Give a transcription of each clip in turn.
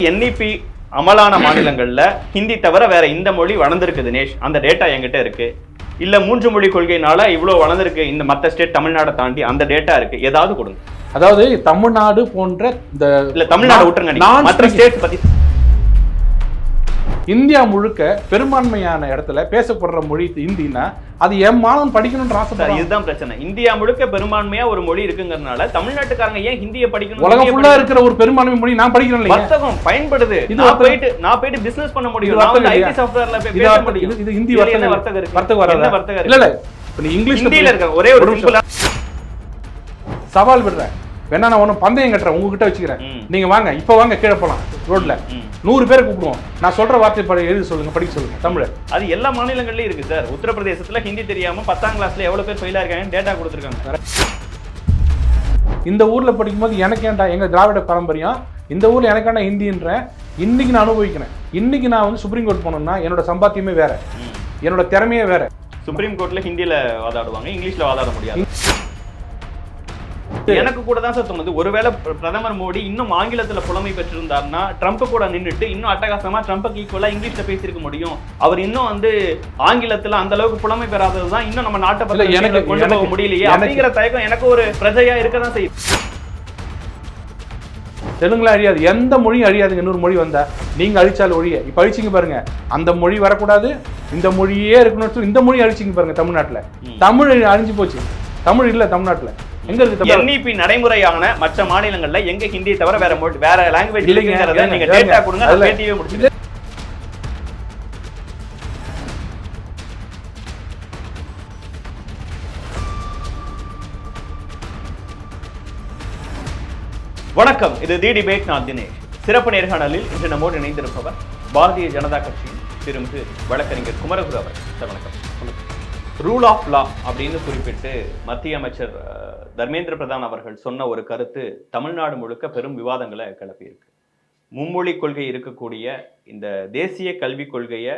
NEP அமலான மாநிலங்கள்ல ஹிந்தி தவிர வேற இந்த மொழி வளர்ந்துருக்கு தினேஷ். அந்த டேட்டா என்கிட்ட இருக்கு. இல்ல 3 மொழி கொள்கையினால இவ்வளவு வளர்ந்துருக்கு இந்த மத்த ஸ்டேட் தமிழ்நாடு தாண்டி அந்த டேட்டா இருக்கு. ஏதாவது கொடுங்க. அதாவது தமிழ்நாடு போன்ற இந்த இல்ல தமிழ்நாடு விட்டுருங்க, மற்ற ஸ்டேட்ஸ் பத்தி. இந்தியா முழுக்க பெரும்பான்மையான இடத்துல பேசப்படுற மொழி ஹிந்தினா அது என் மாணவன் படிக்கணும்ன்ற ஆசை. இதுதான் பிரச்சனை. இந்தியா முழுக்க பெரும்பான்மையா ஒரு மொழி இருக்குங்கிறதுனால தமிழ்நாட்டுக்காரங்க ஏன் ஹிந்தியை படிக்கணும்? உலகம் ஃபுல்லா இருக்கிற ஒரு பெரும்பான்மை மொழி நான் படிக்கணும் இல்லையா? வர்த்தகம் பயன்படுது. நான் போயிட்டு பிசினஸ் பண்ண முடியும். நான் ஐடி சாஃப்ட்வேர்ல பேச முடியும். இது ஹிந்தி வர்த்தகம் இருக்கு. வர்த்தகம் இல்ல இல்ல இப்ப நீ இங்கிலீஷ்ல ஹிந்தில இருக்க ஒரே ஒரு சிம்பிளா சவால் விடுறேன். வேணா நான் ஒன்றும் பந்தயம் கட்டுறேன், உங்ககிட்ட வச்சுக்கிறேன். நீங்க வாங்க, இப்ப வாங்க, கீழே போலாம் ரோட்ல 100 பேரை கூப்பிடுவோம். நான் சொல்ற வார்த்தை எழுதி சொல்லுங்க, படிக்க சொல்லுங்க தமிழ். அது எல்லா மாநிலங்கள்லயும் இருக்கு சார். உத்தரப்பிரதேசத்துல ஹிந்தி தெரியாம 10ஆம் கிளாஸ்ல எவ்வளவு பேர் ஃபெயில் ஆயிருக்காங்க டேட்டா கொடுத்துருக்காங்க. இந்த ஊர்ல படிக்கும்போது எனக்கு ஏன்டா எங்க திராவிட பாரம்பரியம், இந்த ஊர்ல எனக்கான ஹிந்தின்ற இன்னைக்கு நான் அனுபவிக்கிறேன். இன்னைக்கு நான் வந்து சுப்ரீம் கோர்ட் போனோம்னா என்னோட சம்பாத்தியமே வேற, என்னோட திறமையே வேற. சுப்ரீம் கோர்ட்ல ஹிந்தியில வாதாடுவாங்க, இங்கிலீஷ்ல வாதாட முடியாது. எனக்கு கூட தான் சார் தோணுது, ஒருவேளை பிரதமர் மோடி இன்னும் ஆங்கிலத்துல புலமை பெற்றிருந்தாருன்னா ட்ரம்ப் கூட நின்றுட்டு இன்னும் அட்டகாசமா ட்ரம்புக்கு ஈக்குவலா இங்கிலீஷ்ல பேசியிருக்க முடியும். அவர் இன்னும் வந்து ஆங்கிலத்துல அந்த அளவுக்கு புலமை பெறாததுதான் இன்னும் நம்ம நாட்டை பத்தி எனக்கு கொண்டு போக முடியலையே அப்படிங்கிற தயக்கம் எனக்கு ஒரு பிரஜையா இருக்கதான் செய்யுது. தெலுங்குல அழியாது, எந்த மொழியும் அழியாதுங்க. இன்னொரு மொழி வந்தா நீங்க அழிச்சால் ஒழிய இப்ப அழிச்சிங்க பாருங்க. அந்த மொழி வரக்கூடாது, இந்த மொழியே இருக்கணும். இந்த மொழி அழிச்சிங்க பாருங்க. தமிழ்நாட்டுல தமிழ் அழிஞ்சு போச்சு. தமிழ் இல்ல தமிழ்நாட்டுல. எங்க இருக்கு NEP நடைமுறையான மற்ற மாநிலங்கள்ல எங்க ஹிந்தியை தவிர வேற லாங்குவேஜ் இல்லைங்கிறத நீங்க டேட்டா கொடுங்க, அத பேட்டியே முடிச்சிடுங்க. வணக்கம், இது தி டிபேட். நான் தினேஷ். சிறப்பு நேர்காணலில் இன்று நம்மோடு இணைந்திருப்பவர் பாரதிய ஜனதா கட்சியின் திருமிகு வழக்கறிஞர் குமரகுரு அவர். வணக்கம். ரூல் ஆஃப் லா அப்படின்னு குறிப்பிட்டு மத்திய அமைச்சர் தர்மேந்திர பிரதான் அவர்கள் சொன்ன ஒரு கருத்து தமிழ்நாடு முழுக்க பெரும் விவாதங்களை கிளப்பியிருக்கு. மும்மொழி கொள்கை இருக்கக்கூடிய இந்த தேசிய கல்விக் கொள்கையை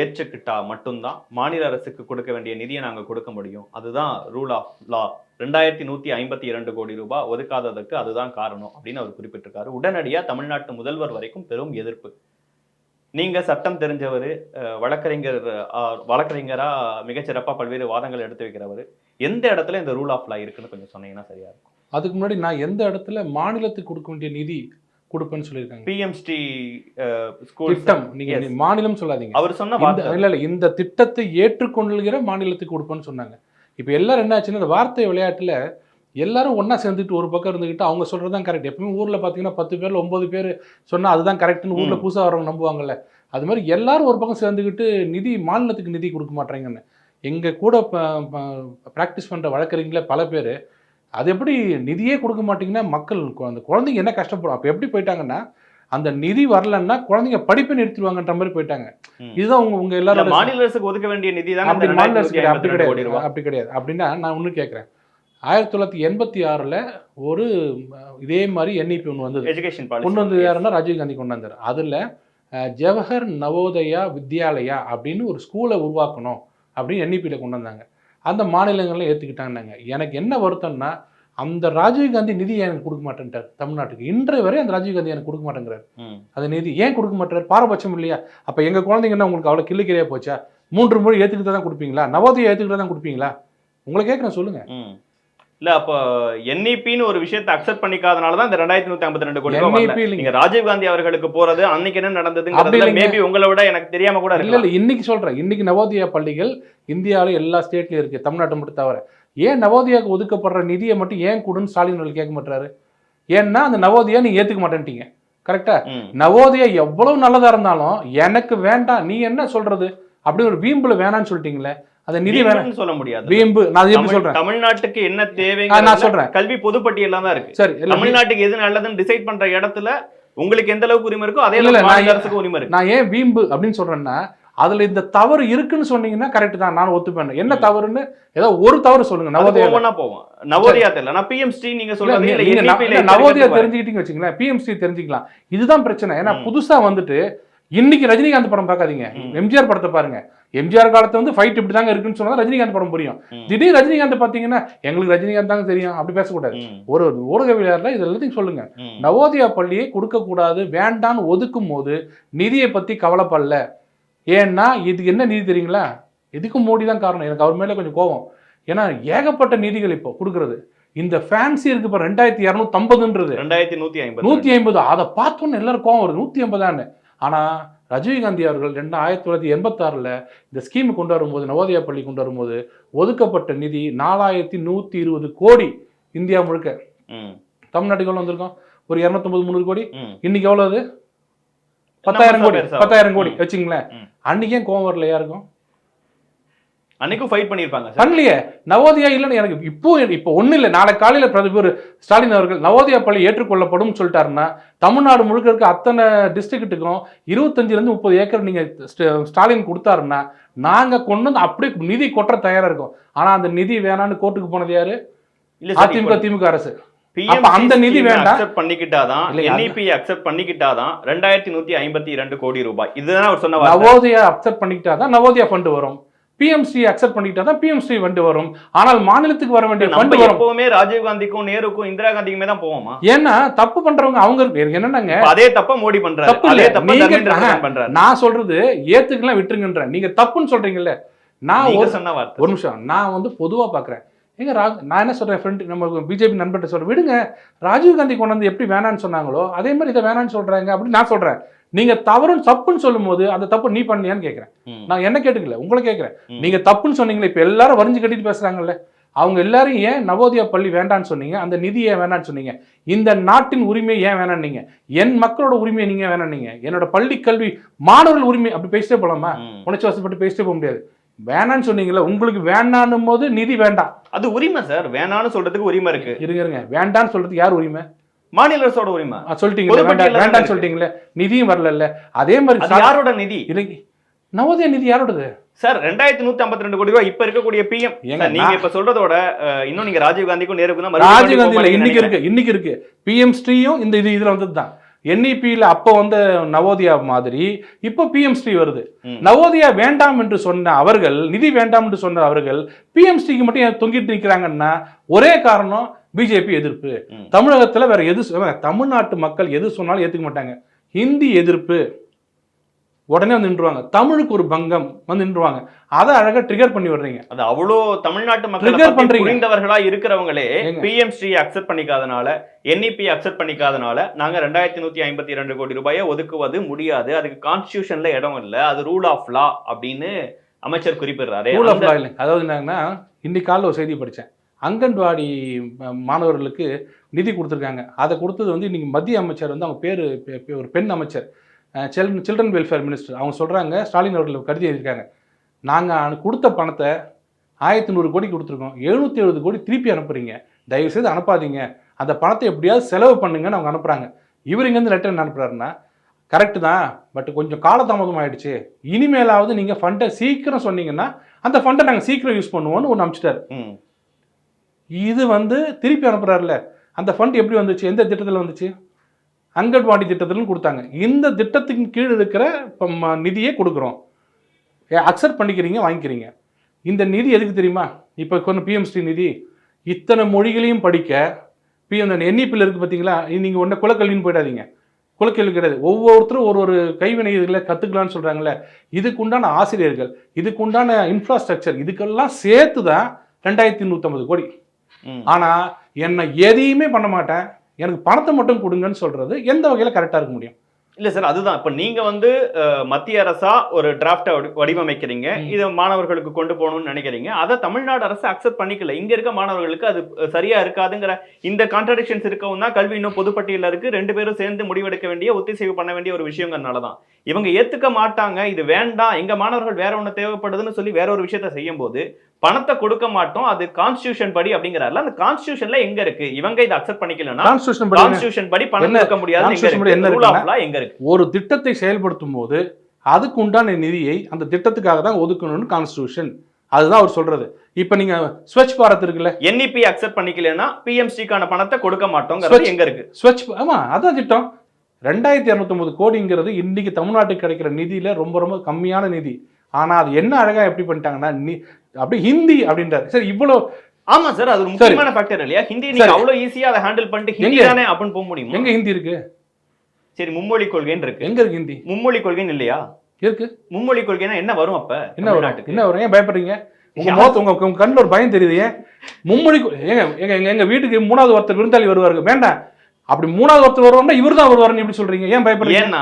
ஏற்றுக்கிட்டா மட்டும்தான் மாநில அரசுக்கு கொடுக்க வேண்டிய நிதியை நாங்கள் கொடுக்க முடியும். அதுதான் ரூல் ஆஃப் லா. 2152 கோடி ரூபாய் ஒதுக்காததுக்கு அதுதான் காரணம் அப்படின்னு அவர் குறிப்பிட்டிருக்காரு. உடனடியாக தமிழ்நாட்டு முதல்வர் வரைக்கும் பெரும் எதிர்ப்பு. நீங்க சட்டம் தெரிஞ்சவர், வழக்கறிஞரா மிகச்சிறப்பா பல்வேறு வாதங்கள் எடுத்து வைக்கிறவர், எந்த இடத்துல இந்த ரூல் ஆஃப் லா இருக்குன்னு கொஞ்சம் சொன்னீங்கன்னா சரியா இருக்கும். அதுக்கு முன்னாடி நான் எந்த இடத்துல மாநிலத்துக்கு கொடுக்க வேண்டிய நிதி கொடுப்பேன்னு சொல்லியிருக்காங்க? PMST திட்டம். நீங்க மாநிலம் சொல்லாதீங்க. அவர் சொன்ன இல்ல இந்த திட்டத்தை ஏற்றுக்கொள்கிற மாநிலத்துக்கு கொடுப்பேன்னு சொன்னாங்க. இப்ப எல்லாரும் என்ன ஆச்சுன்னா, இந்த வார்த்தை விளையாட்டுல எல்லாரும் ஒன்னா சேர்ந்துட்டு ஒரு பக்கம் இருந்துக்கிட்டு அவங்க சொல்றதுதான் கரெக்ட். எப்பவுமே ஊர்ல பாத்தீங்கன்னா 10 பேர்ல 9 பேர் சொன்னா அதுதான் கரெக்ட்னு ஊர்ல புதுசா வரவங்க நம்புவாங்கல்ல. அது மாதிரி எல்லாரும் ஒரு பக்கம் சேர்ந்துக்கிட்டு நிதி மாநிலத்துக்கு நிதி கொடுக்க மாட்டேங்கன்னு எங்க கூட பிராக்டிஸ் பண்ற வழக்கறிஞர்கள பல பேர் அது எப்படி நிதியே கொடுக்க மாட்டீங்கன்னா மக்கள் அந்த குழந்தைங்க என்ன கஷ்டப்படும். அப்ப எப்படி போயிட்டாங்கன்னா, அந்த நிதி வரலன்னா குழந்தைங்க படிப்பை நிறுத்திடுவாங்கன்ற மாதிரி போயிட்டாங்க. இதுதான் உங்க எல்லாரும் மாநில அரசுக்கு ஒதுக்க வேண்டிய நிதி தான். அப்படி கிடையாது. அப்படின்னா நான் ஒண்ணு கேட்கிறேன். 1986 ஒரு இதே மாதிரி NEP ஒன்று வந்தது. எஜுகேஷன் கொண்டு வந்தது யாருன்னா ராஜீவ்காந்தி கொண்டு வந்தார். அதில் ஜவஹர் நவோதயா வித்யாலயா அப்படின்னு ஒரு ஸ்கூலை உருவாக்கணும் அப்படின்னு NEPயில் கொண்டு வந்தாங்க. அந்த மாநிலங்கள்லாம் ஏற்றுக்கிட்டாங்கன்னாங்க. எனக்கு என்ன வருத்தம்னா, அந்த ராஜீவ்காந்தி நிதி எனக்கு கொடுக்க மாட்டேன்ட்டார் தமிழ்நாட்டுக்கு. இன்றைய வரை அந்த ராஜீவ்காந்தி எனக்கு கொடுக்க மாட்டேங்கிறார். அந்த நிதி ஏன் கொடுக்க மாட்டேறாரு? பாரபட்சம் இல்லையா? அப்போ எங்கள் குழந்தைங்கன்னா உங்களுக்கு அவ்வளோ கிள்ளுக்கிறையா போச்சா? 3 மொழி ஏற்றுக்கிட்டு தான் கொடுப்பீங்களா? நவோதயா ஏற்றுக்கிட்டு தான் கொடுப்பீங்களா? உங்களை கேட்குறேன், சொல்லுங்க. இல்ல அப்ப NEPன்னு ஒரு விஷயத்தை அக்செப்ட் பண்ணிக்காதனாலதான் இந்த 2152 கோடி ரூபாய். நீங்க ராஜீவ்காந்தி அவர்களுக்கு போறது அன்னைக்கு என்ன நடந்ததுங்கிறதுல மேபி உங்களை விட எனக்கு தெரியாம கூட இல்ல. இன்னைக்கு சொல்றேன், இன்னைக்கு நவோதயா பள்ளிகள் இந்தியாவில எல்லா ஸ்டேட்லயும் இருக்கு, தமிழ்நாட்டை மட்டும் தவிர. ஏன் நவோதயாவுக்கு ஒதுக்கப்படுற நிதியை மட்டும் ஏன் கொடுன்னு ஸ்டாலின் கேட்க மாட்டாரு? ஏன்னா அந்த நவோதயா நீங்க ஏத்துக்க மாட்டேன்ட்டீங்க. கரெக்டா? நவோதயா எவ்வளவு நல்லதா இருந்தாலும் எனக்கு வேண்டாம், நீ என்ன சொல்றது அப்படி ஒரு வீம்புல வேணான்னு சொல்லிட்டீங்களே. அந்த நிதி வேணும்னு சொல்ல முடியாது. வீம்பு நான் எப்படி சொல்றேன்? தமிழ்நாட்டுக்கு என்ன தேவைங்க நான் சொல்றேன். கல்வி பொதுப்பட்டியல் தான் இருக்கு. சரி, தமிழ்நாட்டுக்கு எது நல்லதுன்னு டிசைட் பண்ற இடத்துல உங்களுக்கு எந்த அளவுக்கு உரிமை இருக்கோ அதே அளவுக்கு அரசுக்கு உரிமை இருக்கு. நான் ஏன் வீம்பு அப்படின்னு சொல்றேன்னா, அதுல இந்த தவறு இருக்குன்னு சொன்னீங்கன்னா கரெக்ட் தான், நான் ஒத்துப்பேன். என்ன தவறுன்னு ஏதோ ஒரு தவறு சொல்லுங்க. நவோதயா போவோம். நவோதயா தெரியல, நான் PMST நீங்க சொல்றது நவோதயா தெரிஞ்சுக்கிட்டீங்க வச்சுங்களேன், PMST தெரிஞ்சுக்கலாம். இதுதான் பிரச்சனை. ஏன்னா புதுசா வந்துட்டு இன்னைக்கு ரஜினிகாந்த் படம் பார்க்காதீங்க, எம்ஜிஆர் படத்தை பாருங்க. எம்ஜிஆர் காலத்துல வந்து ஃபைட் இப்படி தாங்க இருக்குன்னு சொன்னா ரஜினிகாந்த் படம் புரியும். திடீர் ரஜினிகாந்த் பாத்தீங்கன்னா எங்களுக்கு ரஜினிகாந்த் தாங்க தெரியும் அப்படி பேசக்கூடாது. ஒரு ஊடகவியலாளர்ல இது எல்லாத்தையும் சொல்லுங்க. நவோதயா பள்ளியை கொடுக்க கூடாது வேண்டான்னு ஒதுக்கும் போது நிதியை பத்தி கவலைப்படல. ஏன்னா இதுக்கு என்ன நிதி தெரியுங்களா? இதுக்கும் மோடி தான் காரணம். எனக்கு அவர் மேல கொஞ்சம் கோபம். ஏன்னா ஏகப்பட்ட நிதிகள் இப்போ கொடுக்கறது. இந்த ஃபேன்சி இருக்கு இப்போ 2250ன்றது 2150 அதை பார்த்தோன்னு எல்லாரும் கோவம் வருது. 150 ஆனா ரஜினிகாந்தி அவர்கள் 1986 இந்த ஸ்கீம் கொண்டு வரும்போது, நவோதயா பள்ளி கொண்டு வரும்போது ஒதுக்கப்பட்ட நிதி 4120 கோடி இந்தியா முழுக்க. தமிழ்நாட்டுக்கு எவ்வளவு வந்திருக்கோம்? ஒரு 250-300 கோடி. இன்னைக்கு எவ்வளவு? 10,000 கோடி வச்சுங்களேன். அன்னைக்கே கோவம் வரல யாருக்கும்? அன்னைக்கும் ஃபைட் பண்ணிருப்பாங்க. பண்ணலையே. நவோதயா இல்லைன்னு எனக்கு இப்போ ஒன்றும் இல்லை. நாளை காலையில் பிரதமர் ஸ்டாலின் அவர்கள் நவோதயா பள்ளி ஏற்றுக்கொள்ளப்படும் சொல்லிட்டாருன்னா தமிழ்நாடு முழுக்க இருக்க அத்தனை டிஸ்ட்ரிக்ட்டுக்கும் 25-30 ஏக்கர் நீங்க ஸ்டாலின் கொடுத்தாருன்னா நாங்க கொண்டு வந்து அப்படியே நிதி கொட்ட தயாரா இருக்கும். ஆனா அந்த நிதி வேணான்னு கோர்ட்டுக்கு போனது யாரு? திமுக அரசு. அந்த நிதி வேண்டாம் பண்ணிக்கிட்டாதான், NEP அக்செப்ட் பண்ணிக்கிட்டாதான் 2152 கோடி ரூபாய். இதுதான் அவர் சொன்ன. நவோதயா அக்செப்ட் பண்ணிக்கிட்டாதான் நவோதயா ஃபண்ட் வரும். பிஎம்சி அக்செப்ட் பண்ணிக்கிட்டாதான் பிஎம்சி ஃபண்ட் வரும். ஆனால் மாநிலத்துக்கு வர வேண்டிய ஃபண்ட் வரும். எப்பவுமே ராஜீவ் காந்திக்கும் நேருக்கும் இந்திரா காந்திக்குமே தான் போவோமா? ஏன்னா தப்பு பண்றவங்க அவங்க என்னன்னாங்க, அதே தப்ப மோடி பண்றாரு. அதே தப்ப பண்றாரு. நான் சொல்றது ஏத்துக்கலாம் விட்டுருங்கன்ற. நீங்க தப்புன்னு சொல்றீங்கல்ல. நான் ஒரு சொன்ன வார்த்தை ஒரு நிமிஷம் நான் வந்து பொதுவா பாக்குறேன். எங்க நான் என்ன சொல்றேன், ஃப்ரெண்ட் நம்ம பிஜேபி நண்பர்கிட்ட சொல்றேன், விடுங்க ராஜீவ் காந்தி கொண்டு வந்து எப்படி வேணான்னு சொன்னாங்களோ அதே மாதிரி இதை வேணான்னு சொல்றாங்க அப்படின்னு நான் சொல்றேன். நீங்க தப்புன்னு சொல்லும் போது அந்த தப்பு நீ பண்ணியான்னு கேட்கிறேன். நான் என்ன கேட்டுக்கல, உங்களை கேட்கிறேன். நீங்க தப்புன்னு சொன்னீங்களே, இப்ப எல்லாரும் வரிஞ்சு கட்டிட்டு பேசுறாங்கல்ல, அவங்க எல்லாரும் ஏன் நவோதயா பள்ளி வேண்டான்னு சொன்னீங்க? அந்த நிதியை வேணான்னு சொன்னீங்க? இந்த நாட்டின் உரிமை ஏன் வேணான்னீங்க? என் மக்களோட உரிமையை நீங்க வேணான்னீங்க? என்னோட பள்ளி கல்வி மாணவர்கள் உரிமை அப்படி பேசிட்டே போலாமா? உணர்ச்சி வசப்பட்டு பேசிட்டே போக முடியாது. வேணான்னு சொன்னீங்களா? உங்களுக்கு வேணான்னும் போது நிதி வேண்டாம். அது உரிமை சார். வேணான்னு சொல்றதுக்கு உரிமை இருக்கு. இருங்க, வேண்டான்னு சொல்றதுக்கு யார் உரிமை? மாநில அரசோட உரிமை. சொல்லிட்டீங்களா? வேண்டான்னு சொல்லிட்டீங்களே, நிதியும் வரல. அதே மாதிரி யாரோட நிதி? நவோதயா நிதி யாரோடது சார்? 2152 கோடி ரூபாய் இப்ப இருக்கக்கூடிய பிஎம். நீங்க இப்ப சொல்றதோட இன்னும் நீங்க ராஜீவ் காந்திக்கும் நேருக்கும் தான். ராஜீவ் காந்தி இன்னைக்கு இருக்கு பிஎம் ஸ்ரீயும் இந்த இதுல வந்ததுதான். NEPல அப்போ வந்து நவோதயா மாதிரி இப்போ பிஎம்ஸ்ரீ வருது. நவோதயா வேண்டாம் என்று சொன்ன அவர்கள், நிதி வேண்டாம் என்று சொன்ன அவர்கள் பிஎம்ஸ்ரீக்கு மட்டும் தொங்கிட்டு நிற்கிறாங்கன்னா ஒரே காரணம் பிஜேபி எதிர்ப்பு. தமிழகத்துல வேற எது, தமிழ்நாட்டு மக்கள் எது சொன்னாலும் ஏத்துக்க மாட்டாங்க. ஹிந்தி எதிர்ப்பு உடனே வந்து நின்றுவாங்க. தமிழுக்கு ஒரு பங்கம் வந்து நின்றுவாங்க. அதை அழகா ட்ரிகர் பண்ணி விடுறீங்க. அது அவ்வளோ தமிழ்நாட்டு மக்கள் புரிந்தவர்களா இருக்கிறவங்களே பிஎம்ஸ்ரீ அக்செப்ட் பண்ணிக்காதனால, NEP அக்செப்ட் பண்ணிக்காதனால நாங்க 2152 கோடி ரூபாயை ஒதுக்குவது முடியாது, அதுக்கு கான்ஸ்டிடியூஷன்ல இடம் இல்லை, அது ரூல் ஆஃப் லா அப்படின்னு அமைச்சர் குறிப்பிடுறாரு. ரூல் ஆஃப் லா இல்லை. அதாவது என்னன்னா, இன்னைக்கு காலையில் ஒரு செய்தி படித்தேன். அங்கன்வாடி மாணவர்களுக்கு நிதி கொடுத்துருக்காங்க. அதை கொடுத்தது வந்து இன்னைக்கு மத்திய அமைச்சர் வந்து அவங்க பேர் ஒரு பெண் அமைச்சர், சில்ட்ரன் வெல்ஃபேர் மினிஸ்டர். அவங்க சொல்கிறாங்க, ஸ்டாலின் அவர்கள் கருதி எழுதியிருக்காங்க, நாங்கள் கொடுத்த பணத்தை 1100 கோடி கொடுத்துருக்கோம், 770 கோடி திருப்பி அனுப்புறீங்க, தயவுசெய்து அனுப்பாதீங்க, அந்த பணத்தை எப்படியாவது செலவு பண்ணுங்கன்னு அவங்க அனுப்புகிறாங்க. இவர் இங்கேருந்து லெட்டர் என்ன அனுப்புகிறாருன்னா, கரெக்டு தான், பட் கொஞ்சம் காலதாமதம் ஆகிடுச்சு, இனிமேலாவது நீங்கள் ஃபண்டை சீக்கிரம் சொன்னீங்கன்னா அந்த ஃபண்டை நாங்கள் சீக்கிரம் யூஸ் பண்ணுவோன்னு ஒன்று அனுப்பிச்சிட்டாரு. இது வந்து திருப்பி அனுப்புகிறாருல, அந்த ஃபண்ட் எப்படி வந்துச்சு? எந்த திட்டத்தில் வந்துச்சு? அங்கன்வாடி திட்டத்திலும் கொடுத்தாங்க. இந்த திட்டத்தின் கீழ் இருக்கிற நிதியே கொடுக்குறோம், அக்செப்ட் பண்ணிக்கிறீங்க, வாங்கிக்கிறீங்க. இந்த நிதி எதுக்கு தெரியுமா? இப்போ கொஞ்சம் பிஎம்ஸ்ரீ நிதி இத்தனை மொழிகளையும் படிக்க NEPல இருக்குது பார்த்தீங்களா? நீங்கள் ஒன்று குலக்கல்வின்னு போயிடாதீங்க. குலக்கல்வி கிடையாது. ஒவ்வொருத்தரும் ஒரு கைவினை இதில் கற்றுக்கலான்னு சொல்கிறாங்களே, இதுக்குண்டான ஆசிரியர்கள், இதுக்குண்டான இன்ஃப்ராஸ்ட்ரக்சர், இதுக்கெல்லாம் சேர்த்து தான் 2150 கோடி. ஆனால் என்னை எதையுமே பண்ண மாட்டேன், எனக்கு பணத்தை மட்டும் கொடுங்கன்னு சொல்றது எந்த வகையில கரெக்டா இருக்க முடியும்? இல்ல சார், அதுதான் இப்ப நீங்க வந்து மத்திய அரசா ஒரு டிராஃப்டை வடிவமைக்கிறீங்க, இதை மாணவர்களுக்கு கொண்டு போகணும்னு நினைக்கிறீங்க, அதை தமிழ்நாடு அரசு அக்செப்ட் பண்ணிக்கல. இங்க இருக்க மாணவர்களுக்கு அது சரியா இருக்காதுங்கிற இந்த கான்ட்ரடிக்ஷன்ஸ் இருக்கவும் தான் கல்வி இன்னும் பொதுப்பட்டியல இருக்கு. 2 பேரும் சேர்ந்து முடிவெடுக்க வேண்டிய, ஒத்திசைவு பண்ண வேண்டிய ஒரு விஷயங்கிறதுனாலதான் இவங்க ஏத்துக்க மாட்டாங்க. இது வேண்டாம், எங்க மாணவர்கள் வேற ஒண்ணு தேவைப்படுதுன்னு சொல்லி வேற ஒரு விஷயத்த செய்யும் போது பணத்தை கொடுக்க மாட்டோம், அது கான்ஸ்டிடியூஷன் படி அப்படிங்கிறாருல. அந்த கான்ஸ்டிடியூஷன்ல எங்க இருக்கு? இவங்க இதை அக்செப்ட் பண்ணிக்கலன்னா கான்ஸ்டிடியூஷன் படி பணம் கொடுக்க முடியாது. ஒரு திட்டத்தை செயல்படுத்தும் போது அதுக்கு உண்டான நிதியை அந்த திட்டத்துக்காக தான் ஒதுக்கணும்னு கான்ஸ்டிடியூஷன், அதுதான் அவர் சொல்றது. இப்ப நீங்க ஸ்வச் பாரத் இருக்குல்ல, NEP அக்செப்ட் பண்ணிக்கலன்னா பிஎம்ஸ்ரீக்கான பணத்தை கொடுக்க மாட்டோம், எங்க இருக்கு ஸ்வச்? ஆமா, அதான் திட்டம். 2250 கோடிங்கிறது இன்னைக்கு தமிழ்நாட்டுக்கு கிடைக்கிற நிதியில ரொம்ப ரொம்ப கம்மியான நிதி. ஆனா அது என்ன அழகா எப்படி பண்ணிட்டாங்கன்னா அப்படி ஹிந்தி அப்படின்றாரு. சரி இவ்வளவு ஆமா சார், அது ஒரு முக்கியமான ஃபேக்டர் இல்லையா? ஹிந்தி நீங்க அவ்வளவு ஈஸியா அதை ஹேண்டில் பண்ணிட்டு ஹிந்தி தானே அப்படின்னு போக முடியும். எங்க ஹிந்தி இருக்கு? சரி, மும்மொழி கொள்கைன்னு இருக்கு. எங்க இருக்கு ஹிந்தி? மும்மொழி கொள்கைன்னு இல்லையா இருக்கு? மும்மொழி கொள்கைனா என்ன வரும்? அப்ப என்ன வரும்? என்ன வரும்? ஏன் பயப்படுறீங்க? உங்க முகத்து உங்க கண்ணுல ஒரு பயம் தெரியுது. ஏன் மும்மொழி? எங்க வீட்டுக்கு 3வது ஒருத்தர் விருந்தாளி வருவாரு, வேண்டாம் அப்படி 3வது ஒருத்தர் வருவாருன்னா இவர் தான் வருவாருன்னு எப்படி சொல்றீங்க? ஏன் பயப்படுறீங்க? ஏன்னா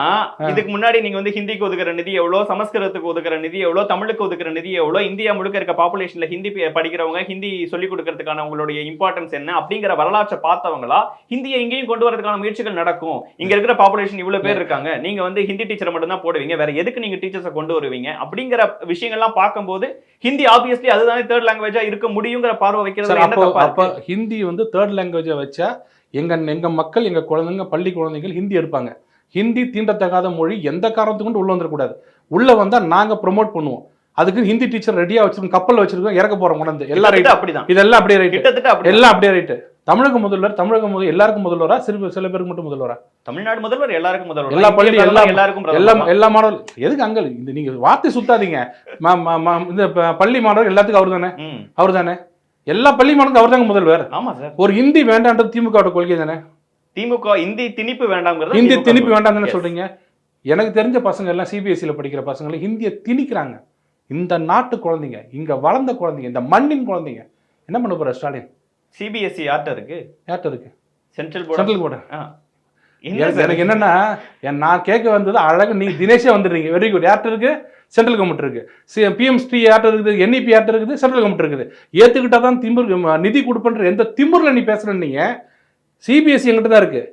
இதுக்கு முன்னாடி நீங்க வந்து ஹிந்திக்கு ஒதுக்குற நிதி எவ்வளவு, சமஸ்கிருதத்துக்கு ஒதுக்குற நிதி எவ்வளவு, தமிழுக்கு ஒதுக்குற நிதி எவ்வளவு, இந்தியா முழுக்க இருக்க பாப்புலேஷன்ல ஹிந்தி படிக்கிறவங்க ஹிந்தி சொல்லிக் கொடுக்கறதுக்கான உங்களுடைய இம்பார்ட்டன்ஸ் என்ன அப்படிங்கிற வரலாற்றை பார்த்தவங்களா ஹிந்தியை இங்கேயும் கொண்டு வரதுக்கான முயற்சிகள் நடக்கும். இங்க இருக்கிற பாப்புலேஷன் இவ்வளவு பேர் இருக்காங்க, நீங்க வந்து ஹிந்தி டீச்சரை மட்டும் தான் போடுவீங்க, வேற எதுக்கு நீங்க டீச்சர்ஸை கொண்டு வருவீங்க அப்படிங்கிற விஷயங்கள்லாம் பார்க்கும்போது ஹிந்தி ஆப்வியஸ்லி அதுதானே தேர்ட் லாங்குவேஜா இருக்க முடியுங்கிற பார்வை வைக்கிறது என்ன தப்பா இருக்கு? அப்ப ஹிந்தி வந்து தேர்ட் லாங்குவேஜா வச்சா எங்க மக்கள், எங்க குழந்தைங்க, பள்ளி குழந்தைகள் ஹிந்தி எடுப்பாங்க. ஹிந்தி தீண்டத்தகாத மொழி, எந்த காரணத்துக்கு கொண்டு உள்ள வந்துடக்கூடாது. உள்ள வந்தா நாங்க ப்ரொமோட் பண்ணுவோம். அதுக்கு ஹிந்தி டீச்சர் ரெடியா வச்சிருக்கோம், கப்பல் வச்சிருக்கோம், இறக்க போறோம் கொண்டு. எல்லாம் ரைட் அப்படிதான், இதெல்லாம் அப்படியே ரைட், எல்லாம் அப்படியே ரைட். தமிழக முதல்வர் எல்லாருக்கும் முதல்வரா, சில பேருக்கு மட்டும் முதல்வரா? தமிழ்நாடு முதல்வர் எல்லாருக்கும் முதல்வர், எல்லா பள்ளி எல்லாருக்கும் எல்லா மாணவர். எதுக்கு அங்க இந்த நீங்க வார்த்தை சுத்தாதீங்க. இந்த பள்ளி மாணவர் எல்லாத்துக்கும் அவர் தானே எல்லா பள்ளி மாணவர்கள் அவர் தாங்க முதல்வர். ஆமா சார். ஒரு ஹிந்தி வேண்டான்றது திமுக கொள்கை தானே. திமுக இந்தி திணிப்பு வேண்டாம்ங்கிறது, ஹிந்தி திணிப்பு வேண்டாம் தானே சொல்றீங்க. எனக்கு தெரிஞ்ச பசங்க எல்லாம் சிபிஎஸ்சியில் படிக்கிற பசங்களை ஹிந்தியை திணிக்கிறாங்க. இந்த நாட்டு குழந்தைங்க, இங்க வளர்ந்த குழந்தைங்க, இந்த மண்ணின் குழந்தைங்க என்ன பண்ண போற ஸ்டாலின்? சிபிஎஸ்சி யார்ட்ட இருக்கு? Central board. எனக்கு என்னன்னா நான் கேட்க வந்தது அழகு, நீ தினேஷே வந்துடுறீங்க. Very good. யார்ட்ட இருக்கு? சென்ட்ரல் கவர்மெண்ட் இருக்கு. பிஎம்ஸ்டி யார்ட்ட இருக்குது? NEP யார்ட்ட இருக்குது? சென்ட்ரல் கவர்மெண்ட் இருக்குது. ஏத்துக்கிட்டா தான் திமிர் நிதி கொடுப்பன்ற எந்த திமிர்ல நீ பேசுற? நீங்க சிபிஎஸ்சி எங்கிட்ட தான் இருக்கு.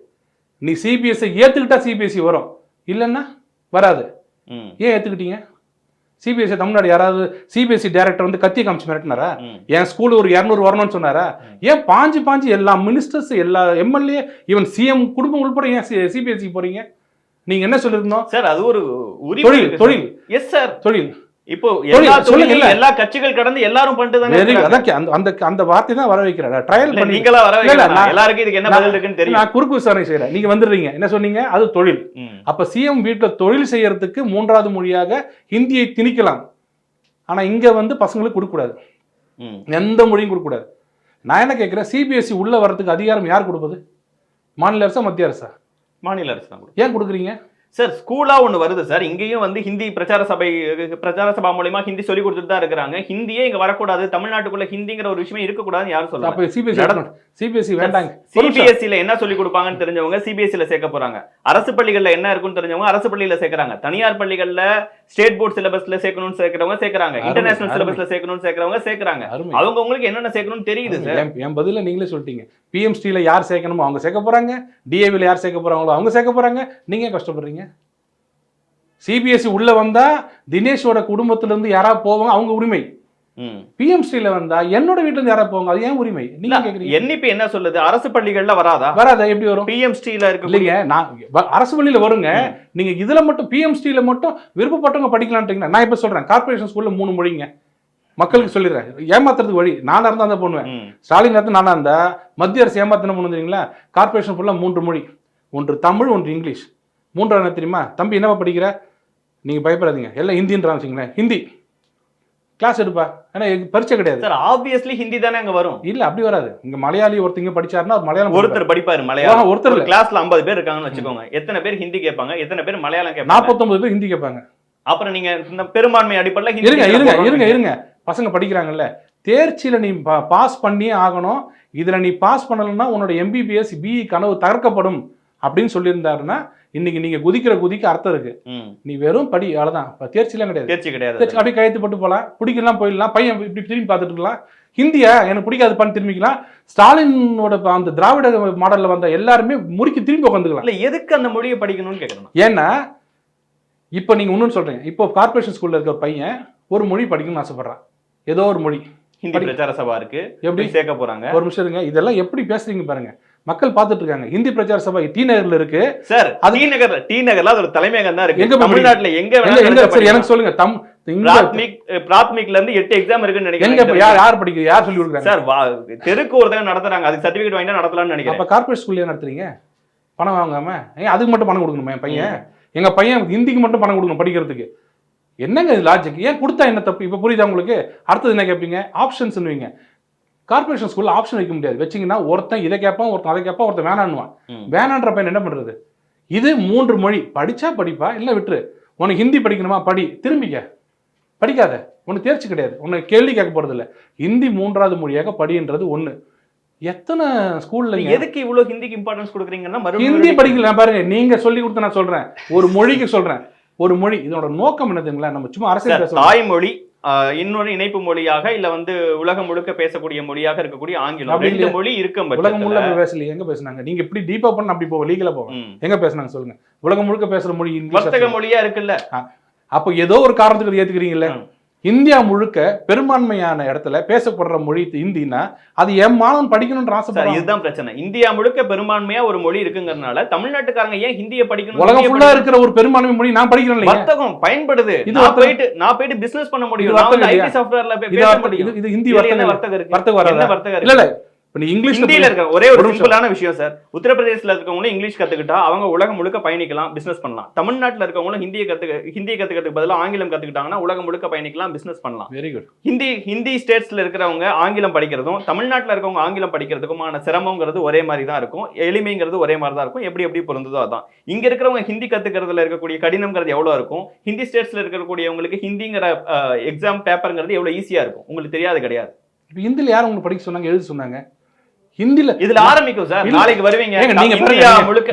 நீ சிபிஎஸ்சி ஏத்துக்கிட்டா சிபிஎஸ்சி வரும், இல்லைன்னா வராது. ஏன் ஏத்துக்கிட்டீங்க? சிபிஎஸ்சி தமிழ்நாடு யாராவது சிபிஎஸ்சி டைரக்டர் வந்து கத்தி காமிச்சு மிரட்டினாரா? என் ஸ்கூல் ஒரு 200 வரணும்னு சொன்னாரா? ஏன் பாஞ்சு எல்லா மினிஸ்டர்ஸ், எல்லா MLA, ஈவன் CM குடும்பம் உள்பட ஏன் சிபிஎஸ்சி போறீங்க? நீங்க என்ன சொல்லிருந்தோம் சார்? அது ஒரு தொழில். எஸ் சார், தொழில். இப்போ எல்லா கட்சிகள் கடந்து எல்லாரும் பண்ணிட்டு அந்த வார்த்தை தான் வர வைக்கிறேன். ட்ரையல் பண்ணி நீங்களா வர வைக்கிறீங்க. எல்லாருக்கும் இதுக்கு என்ன பதில் இருக்குன்னு தெரியும். நான் குறுக்கு விசாரணை செய்யறேன், நீங்க வந்துடுறீங்க. என்ன சொன்னீங்க? அது தொழில். அப்ப CM வீட்டுல தொழில் செய்யறதுக்கு 3வது மொழியாக ஹிந்தியை திணிக்கலாம். ஆனா இங்க வந்து பசங்களுக்கு கொடுக்க கூடாது, எந்த மொழியும் கொடுக்க கூடாது. நான் என்ன கேட்கிறேன், சிபிஎஸ்சி உள்ள வர்றதுக்கு அதிகாரம் யார் கொடுப்பது? மாநில அரசா, மத்திய அரசா? மாநில அரசு தான். ஏன் கொடுக்குறீங்க சார்? ஸ்கூலா ஒண்ணு வருது சார், இங்கேயும் வந்து ஹிந்தி பிரச்சார சபா மூலமா ஹிந்தி சொல்லி கொடுத்துட்டு தான் இருக்காங்க. ஹிந்தியே இங்க வரக்கூடாது, தமிழ்நாட்டுக்குள்ள ஹிந்திங்கிற ஒரு விஷயம் இருக்கக்கூடாதுன்னு யாரும் சொல்றாங்க? அப்ப சிபிஎஸ்சி வேண்டாங்க. சிபிஎஸ்சில என்ன சொல்லி கொடுப்பாங்கன்னு தெரிஞ்சவங்க சிபிஎஸ்சில சேர்க்க போறாங்க. அரசு பள்ளிகள்ல என்ன இருக்குன்னு தெரிஞ்சவங்க அரசு பள்ளியில சேர்க்கறாங்க. தனியார் பள்ளிகள்ல ஸ்டேட் போர்ட் சிலபஸ்ல சேர்க்கணும்னு சேர்க்கிறவங்க சேர்க்கறாங்க, இன்டர்நேஷனல் சிலபஸ்ல சேர்க்கணும்னு சேர்க்கிறவங்க சேர்க்கறாங்க. அவங்க உங்களுக்கு என்னென்ன சேர்க்கணும்னு தெரியுது சார். என் பதில நீங்களே சொல்லிட்டீங்க. பிஎம்ஸ்டில யார் சேர்க்கணுமோ அவங்க சேர்க்க போறாங்க, டிஏவில யார் சேர்க்க போறாங்களோ அவங்க சேர்க்க போறாங்க. நீங்க கஷ்டப்படுறீங்க. சிபிஎஸ்சி உள்ள வந்தா தினேஷோட குடும்பத்துல இருந்து யாராவது போவாங்க, அவங்க உரிமை. பிஎம்ஸ்டில வந்தா என்னோட வீட்டுல இருந்து யாராவது போவாங்க, அது ஏன் உரிமை? நீங்க கேக்குறீங்க. NEP என்ன சொல்லுது? அரசு பள்ளிகள்ல வராதா? எப்படி வரும்? பிஎம்ஸ்டில இருக்கு இல்லைங்க, நான் அரசு பள்ளியில வருங்க. நீங்க இதுல மட்டும் பிஎம்ஸ்டில மட்டும் விருப்பப்பட்டவங்க படிக்கலான்றீங்க. நான் இப்ப சொல்றேன், கார்பரேஷன் ஸ்கூல்ல 3 மொழிங்க. மக்களுக்கு சொல்லிடுறேன், ஏமாத்துறதுக்கு வழி. நானா இருந்தா தான் பண்ணுவேன், ஸ்டாலின் நேரத்து நானா இருந்தா. மத்திய அரசு ஏமாத்தின பண்ணுறீங்களா? கார்பரேஷன் ஃபுல்லா 3 மொழி, ஒன்று தமிழ், ஒன்று இங்கிலீஷ். 3வது என்ன தெரியுமா? தம்பி என்னவா படிக்கிற? நீங்க பயப்படாதீங்க, எல்லாம் ஹிந்தின்றான்னு வச்சுங்களேன். ஹிந்தி கிளாஸ் எடுப்பா, ஏன்னா பரீட்சை கிடையாது சார். ஆப்வியஸ்லி ஹிந்தி தானே அங்க வரும். இல்ல அப்படி வராது. இங்க மலையாளி ஒருத்தங்க படிச்சாருன்னா மலையாளம் ஒருத்தர் படிப்பாரு. மலையாளம் ஒருத்தர் கிளாஸ்ல 50 பேர் இருக்காங்கன்னு வச்சுக்கோங்க. எத்தனை பேர் ஹிந்தி கேட்பாங்க, எத்தனை பேர் மலையாளம் கேட்பாங்க? 49 பேர் ஹிந்தி கேட்பாங்க. அப்புறம் நீங்க இந்த பெரும்பான்மை அடிப்படையில் இருங்க பசங்க படிக்கிறாங்கல்ல, தேர்ச்சியில நீ பாஸ் பண்ணியே ஆகணும். இதுல நீ பாஸ் பண்ணலன்னா உன்னோட MBBS BE கனவு தகர்க்கப்படும் அப்படின்னு சொல்லியிருந்தாருன்னா இன்னைக்கு நீங்க குதிக்க அர்த்தம் இருக்கு. நீ வெறும் படி, அவ்வளவுதான். தேர்ச்சிலாம் கிடையாது. தேர்ச்சி கிடையாது. அப்படியே கையெழுத்து போட்டு போலாம், பிடிக்கலாம் போயிடலாம். பையன் இப்படி திரும்பி பார்த்துட்டு இருக்கலாம். ஹிந்தியா எனக்கு பிடிக்காதுப்பான்னு திரும்பிக்கலாம். ஸ்டாலினோட அந்த திராவிட மாடல்ல வந்த எல்லாருமே முறுக்கி திரும்பி உட்காந்துக்கலாம். இல்ல எதுக்கு அந்த மொழியை படிக்கணும்னு கேட்கணும். ஏன்னா இப்போ நீங்க இன்னொன்னு சொல்றீங்க, இப்போ கார்பரேஷன் ஸ்கூல்ல இருக்க ஒரு பையன் ஒரு மொழி படிக்கணும்னு ஆசைப்படுறான், ஏதோ ஒரு மொழி. ஹிந்தி பிரச்சார சபா இருக்கு, எப்படி சேர்க்க போறாங்க? ஒரு நிமிஷம் இருங்க, இதெல்லாம் எப்படி பேசுறீங்க பாருங்க. மக்கள் பார்த்துட்டு இருக்காங்க. ஹிந்தி பிரச்சார சபா டி நகர்ல இருக்கு சார். டி நகர்ல அது ஒரு தலைமையகம் தான் இருக்கு. தமிழ்நாட்டுல எங்க எனக்கு சொல்லுங்க. பிராத்மிக்ல இருந்து 8 எக்ஸாம் இருக்குன்னு நினைக்கிறேன். யார் படிக்க, யார் சொல்லி கொடுக்குறாங்க சார்? தெருக்கு ஒருத்தங்க நடத்துறாங்க, அதுக்கு சர்டிபிகேட் வாங்கினா நடத்தலாம்னு நினைக்கிறேன். அப்ப கார்பரேட் ஸ்கூல்ல நடத்துறீங்க? பணம் வாங்காம ஏன் அதுக்கு மட்டும் பணம் கொடுக்கணுமா என் பையன்? எங்க பையன் ஹிந்திக்கு மட்டும் பணம் கொடுக்கணும் படிக்கிறதுக்கு. என்னங்க இது லாஜிக்? ஏன் கொடுத்தா என்ன தப்பு? இப்போ புரியுதா உங்களுக்கு? அடுத்தது என்ன கேட்பீங்க? ஆப்ஷன்ஸ்னுவீங்க. கார்பரேஷன் ஸ்கூல்ல ஆப்ஷன் வைக்க முடியாது. வச்சிங்கன்னா ஒருத்தன் இதை கேட்பான், ஒருத்தன் அதை கேட்பான், ஒருத்தன் வேணான்னுவான். வேணான்ற பையன் என்ன பண்றது? இது 3 மொழி படிச்சா படிப்பா, இல்லை விட்டுரு. உனக்கு ஹிந்தி படிக்கணுமா படி, திரும்பிக்க, படிக்காத, உனக்கு தேர்ச்சி கிடையாது, உனக்கு கேள்வி கேட்க போறது இல்லை. ஹிந்தி 3வது மொழியாக படின்றது ஒண்ணு. எத்தனை ஸ்கூல்ல எதுக்கு இவ்வளவு ஹிந்திக்கு இம்பார்ட்டன்ஸ் கொடுக்குறீங்கன்னா ஹிந்தி படிக்கல பாருங்க, நீங்க சொல்லி கொடுத்த நான் சொல்றேன். ஒரு மொழிக்கு சொல்றேன், ஒரு மொழி. இதோட நோக்கம் என்னதுங்களா? நம்ம சும்மா அரசியல் தாய்மொழி, இன்னொரு இணைப்பு மொழியாக இல்ல வந்து உலகம் முழுக்க பேசக்கூடிய மொழியாக இருக்கக்கூடிய ஆங்கிலம், 2 மொழி இருக்கும். உலகம் முழுக்க பேசல, எங்க பேசுனாங்க? நீங்க இப்படி டீப்பா பண்ண அப்படி போக லீகலா போவோம். எங்க பேசுனாங்க சொல்லுங்க? உலகம் முழுக்க பேசுற மொழி வர்த்தக மொழியா இருக்குல்ல. அப்ப ஏதோ ஒரு காரணத்துக்கு ஏத்துக்கிறீங்கல்ல. இந்தியா முழுக்க பெரும்பான்மையான இடத்துல பேசப்படுற மொழி ஹிந்தினா அது என் மாணவன் படிக்கணும்ன்ற ஆசை. இதுதான் பிரச்சனை. இந்தியா முழுக்க பெரும்பான்மையா ஒரு மொழி இருக்குங்கிறதுனால தமிழ்நாட்டுக்காரங்க ஏன் ஹிந்தியை படிக்கணும்? உலகம் ஃபுல்லா இருக்கிற ஒரு பெரும்பான்மை மொழி நான் படிக்கிறேன். வர்த்தகம் பயன்படுது. நான் போயிட்டு பிசினஸ் பண்ண முடியும். ஐடி சாஃப்ட்வேர்ல பேச முடியும். இது ஹிந்தி வர்த்தகம் இருக்கு. வர்த்தகம் இல்ல. ஹிந்தியில இருக்க ஒரே ஒரு சிம்பிளான விஷயம் சார், உத்தரப்பிரதேசல இருக்கவங்களும் இங்கிலீஷ் கத்துக்கிட்டா அவங்க உலகம் முழுக்க பயணிக்கலாம், பிசினஸ் பண்ணலாம். தமிழ்நாட்டுல இருக்கவங்களும் ஹிந்தியை கத்துக்கிறதுக்கு பதிலா ஆங்கிலம் கத்துக்கிட்டாங்கன்னா உலகம் முழுக்க பயணிக்கலாம், பிசினஸ் பண்ணலாம். Very good. ஹிந்தி ஸ்டேட்ஸ்ல இருக்கிறவங்க ஆங்கிலம் படிக்கிறதும் தமிழ்நாட்டுல இருக்கவங்க ஆங்கிலம் படிக்கிறதுக்குமான சிரமங்கிறது ஒரே மாதிரி தான் இருக்கும், எளிமைங்கிறது ஒரே மாதிரி தான் இருக்கும். எப்படி பொருந்ததோ அதான். இங்க இருக்கிறவங்க ஹிந்தி கத்துக்கிறதுல இருக்கக்கூடிய கடினம்ங்கிறது எவ்வளவு இருக்கும், ஹிந்தி ஸ்டேட்ஸ்ல இருக்கக்கூடியவங்களுக்கு ஹிந்திங்கிற எக்ஸாம் பேப்பர்ங்கிறது எவ்வளவு ஈஸியா இருக்கும். உங்களுக்கு தெரியாது கிடையாது. இப்ப ஹிந்தில யார் உங்களுக்கு படிக்க சொன்னாங்க, எழுத சொன்னாங்க? ஹிந்தில இதுல ஆரம்பிக்கும் சார். நாளைக்கு வருவீங்க நீங்க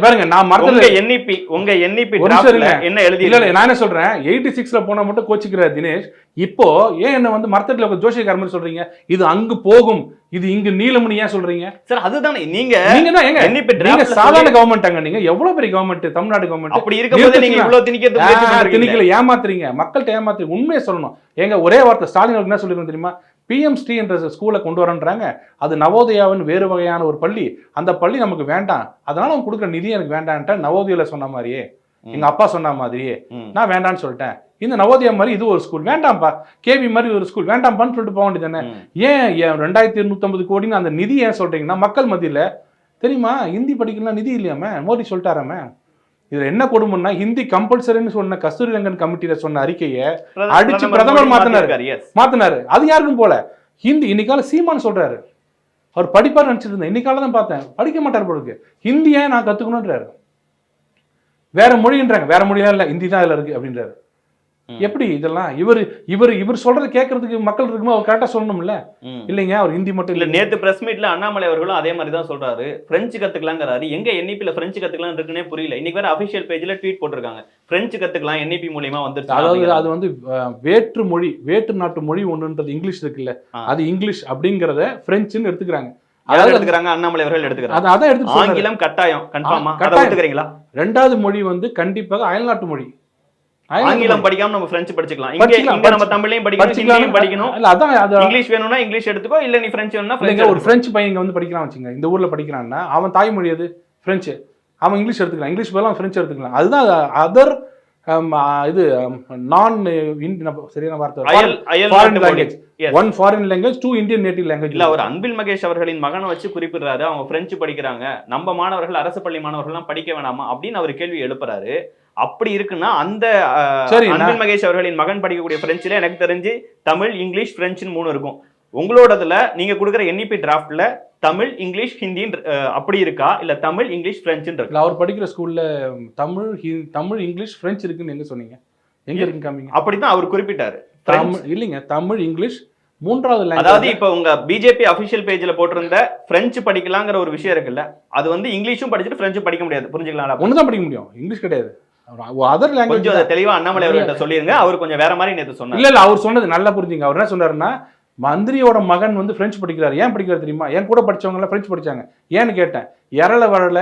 பாருங்க, நான் மறந்துட்டேன். உங்க என்இபி டிராஃப்ட்ல என்ன எழுதி இல்ல நான் என்ன சொல்றேன், 86ல போனா மட்டும் கோச்சிக்கிற தினேஷ், இப்போ ஏன் என்ன வந்து மரத்தட்ல ஜோஷிகார் மாதிரி சொல்றீங்க? இது அங்கு போகும், இது இங்கு நீலமணி ஏன் சொல்றீங்க சார்? அதுதானே நீங்க தான் எங்க என்இபி டிராஃப்ட் சாதாரண கவர்மெண்ட்ங்க. நீங்க எவ்வளவு பெரிய கவர்மெண்ட், தமிழ்நாடு கவர்மெண்ட். அப்படி இருக்கும்போது நீங்க இவ்வளவு திணிக்கல, ஏமாத்துறீங்க, மக்கள்கிட்ட ஏமாத்துறீங்க. உண்மையை சொல்லணும். எங்க ஒரே வார்த்தை ஸ்டாலின் என்ன சொல்லிருக்கோம் தெரியுமா? பிஎம்ஸ்டி என்ற ஸ்கூலை கொண்டு வரன்றாங்க. அது நவோதயாவின் வேறு வகையான ஒரு பள்ளி. அந்த பள்ளி நமக்கு வேண்டாம், அதனால அவங்க கொடுக்குற நிதி எனக்கு வேண்டான்ட்ட. நவோதயால சொன்ன மாதிரியே, எங்க அப்பா சொன்ன மாதிரியே நான் வேண்டான்னு சொல்லிட்டேன். இந்த நவோதயா மாதிரி இது ஒரு ஸ்கூல் வேண்டாம்ப்பா, கேவி மாதிரி ஒரு ஸ்கூல் வேண்டாம்ப்பான்னு சொல்லிட்டு போக வேண்டியதானே? ஏன் 2250 கோடின்னு அந்த நிதி ஏன் சொல்றீங்கன்னா மக்கள் மத்தியில் தெரியுமா? ஹிந்தி படிக்கலாம் நிதி இல்லையாம மோடி சொல்லிட்டாராம. இதுல என்ன கொடுமைன்னா, ஹிந்தி கம்பல்சரின்னு சொன்ன கஸ்தூரிரங்கன் கமிட்டியில சொன்ன அறிக்கையை அடிச்சு பிரதமர் மாத்தினாரு. அது யாருக்கும் போல ஹிந்தி. இன்னைக்கால சீமான் சொல்றாரு, அவர் படிப்பார் நினைச்சிட்டு இருந்தேன், இன்னைக்கால தான் பார்த்தேன் படிக்க மாட்டார் போல இருக்கு. ஹிந்தியை நான் கத்துக்கணும்ன்றாரு. வேற மொழின்றாங்க, வேற மொழியா இல்ல, ஹிந்தி தான் இதுல இருக்கு அப்படின்றாரு. எப்படி இதெல்லாம்? இவர் சொல்றது கேட்கறதுக்கு மக்கள் இருக்குமோ, அவர் கரெக்டா சொல்லணும்ல. இல்லைங்க, அவர் ஹிந்தி மட்டும் இல்ல. நேத்து பிரஸ் மீட்ல அண்ணாமலை அவர்களும் அதே மாதிரி தான் சொல்றாரு, பிரெஞ்சு கத்துக்கலாங்கிறாரு. எங்க என்இபில பிரெஞ்சு கத்துக்கலாம் இருக்குன்னே புரியல. இன்னைக்கு வேற அபிஷியல் பேஜ்ல ட்வீட் போட்டிருக்காங்க, பிரெஞ்சு கத்துக்கலாம் என்இபி மூலியமா வந்துருச்சு. அதாவது அது வந்து வேற்று மொழி, வேற்று நாட்டு மொழி ஒன்றுன்றது இங்கிலீஷ் இருக்குல்ல, அது இங்கிலீஷ் அப்படிங்கறத பிரெஞ்சுன்னு எடுத்துக்கிறாங்க. அண்ணாமலை அவர்கள் எடுத்துக்கிறாங்க. ஆங்கிலம் கட்டாயம் கன்ஃபார்மா எடுத்துக்கிறீங்களா? 2வது மொழி வந்து கண்டிப்பாக அயல்நாட்டு மொழி. ஆங்கிலம் படிக்காம நம்ம பிரெஞ்சு படிச்சுக்கலாம். இங்க நம்ம தமிழையும் படிக்கணும், ஹிந்தியும் படிக்கணும். இல்ல அதான் இங்கிலீஷ் வேணும்னா இங்கிலீஷ் எடுத்துக்கோ, இல்ல நீ பிரெஞ்சு வேணும்னா பிரெஞ்சு. ஒரு பிரெஞ்சு பையன் இங்க வந்து படிக்கிறான் வச்சுங்க, இந்த ஊர்ல படிக்கிறான்னா அவன் தாய்மொழி எது? பிரெஞ்சு. அவன் இங்கிலீஷ் எடுத்துக்கலாம், இங்கிலீஷ் பதிலா அவன் பிரெஞ்சு எடுத்துக்கலாம். அதுதான் அதர் இது நான் சரியான வார்த்தை, foreign language. One foreign language, 2 Indian native language. இல்ல அவர் அன்பில் மகேஷ் அவர்களின் மகனை வச்சு குறிப்பிடுறாரு, அவங்க பிரெஞ்சு படிக்கிறாங்க, நம்ம மாணவர்கள் அரசு பள்ளி மாணவர்கள்லாம் படிக்க வேணாமா அப்படின்னு அவர் கேள்வி எழுப்புறாரு. அப்படி இருக்குன்னா அந்த அன்பில் மகேஷ் அவர்களின் மகன் படிக்கக்கூடிய பிரெஞ்சுல எனக்கு தெரிஞ்சு தமிழ், இங்கிலீஷ், பிரெஞ்சுன்னு 3 இருக்கும். உங்களோடதுல நீங்க கொடுக்குற என்இபி டிராஃப்ட்ல தமிழ், இங்கிலீஷ், ஹிந்தி அப்படி இருக்கா, இல்ல தமிழ், இங்கிலீஷ், பிரெஞ்சுன்னு இருக்கு? அவர் படிக்கிற ஸ்கூல்ல தமிழ், இங்கிலீஷ், பிரெஞ்சு இருக்குன்னு எங்க சொன்னீங்க? எங்க இருக்கு காமிங்க. அப்படிதான் அவர் குறிப்பிட்டாரு. இல்லைங்க, தமிழ், இங்கிலீஷ் 3வது லாங்குவேஜ். அதாவது இப்ப உங்க பிஜேபி அபிஷியல் பேஜ்ல போட்டிருந்த பிரெஞ்சு படிக்கலாங்கிற ஒரு விஷயம் இருக்குல்ல, அது வந்து இங்கிலீஷும் படிச்சுட்டு பிரெஞ்சு படிக்க முடியாது. புரிஞ்சுக்கலாம்? ஒண்ணுதான் படிக்க முடியும், இங்கிலீஷ் கிடையாது. அதர் லாங்குவேஜ் கொஞ்சம் தெளிவா அண்ணாமலை அவர்கிட்ட சொல்லிருங்க. அவர் கொஞ்சம் வேற மாதிரி நேத்து சொன்னார். இல்ல அவர் சொன்னது நல்லா புரிஞ்சுங்க. அவர் என்ன சொன்னாருன்னா, மந்திரியோட மகன் வந்து பிரெஞ்சு படிக்கிறாரு. ஏன் படிக்கிறாரு தெரியுமா? என் கூட படிச்சவங்க எல்லாம் பிரெஞ்சு படிச்சாங்க. ஏன்னு கேட்டேன். எரல வரல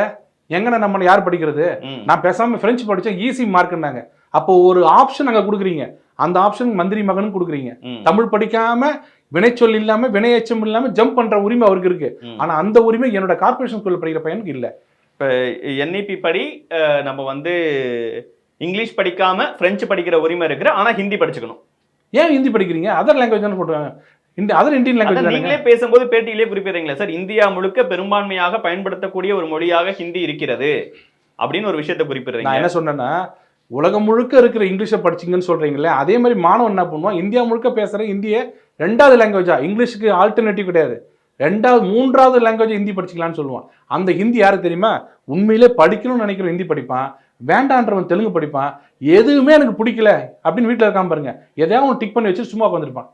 எங்கன நம்ம யார் படிக்கிறது? நான் பேசாம பிரெஞ்சு படிச்சேன், ஈஸி மார்க்னாங்க. அப்போ ஒரு ஆப்ஷன் அங்க கொடுக்குறீங்க, அந்த ஆப்ஷன் மந்திரி மகன் கொடுக்குறீங்க. தமிழ் படிக்காம வினைச்சொல் இல்லாம வினையச்சம் இல்லாம ஜம்ப் பண்ற உரிமை அவருக்கு இருக்கு. ஆனா அந்த உரிமை என்னோட கார்பரேஷன் ஸ்கூல்ல படிக்கிற பையனுக்கு இல்ல. இப்போ என்இபி படி நம்ம வந்து இங்கிலீஷ் படிக்காம பிரெஞ்சு படிக்கிற உரிமை இருக்கு, ஆனா ஹிந்தி படிச்சுக்கணும். ஏன் ஹிந்தி படிக்கிறீங்க? அதர் லாங்குவேஜ் தானே போடுறாங்க. Other Indian language. நீங்களே பேசும்போது பேட்டியிலே குறிப்பிடுறீங்களா சார், இந்தியா முழுக்க பெரும்பான்மையாக பயன்படுத்தக்கூடிய ஒரு மொழியாக ஹிந்தி இருக்கிறது. அப்படின்னு ஒரு விஷயத்தை நான் குறிப்பிடுறீங்க. என்ன சொன்னேன்னா, உலகம் முழுக்க இருக்கிற இங்கிலீஷை படிச்சிங்கன்னு சொல்றீங்களே, அதே மாதிரி மாணவன் என்ன பண்ணுவான், இந்தியா முழுக்க பேசுற இந்திய 2வது லாங்குவேஜா, இங்கிலீஷுக்கு ஆல்டர்னேட்டிவ் கிடையாது, 3வது லாங்குவேஜ் ஹிந்தி படிச்சிக்கலாம்னு சொல்லுவான். அந்த ஹிந்தி யாருக்கு தெரியுமா? உண்மையிலே படிக்கணும்னு நினைக்கிற ஹிந்தி படிப்பான், வேண்டான்றவன் தெலுங்கு படிப்பான், எதுவுமே எனக்கு பிடிக்கல அப்படின்னு வீட்டில் இருக்காம பாருங்க, எதையாவது ஒன்று டிக் பண்ணி வச்சு சும்மா உட்காந்துருப்பான்.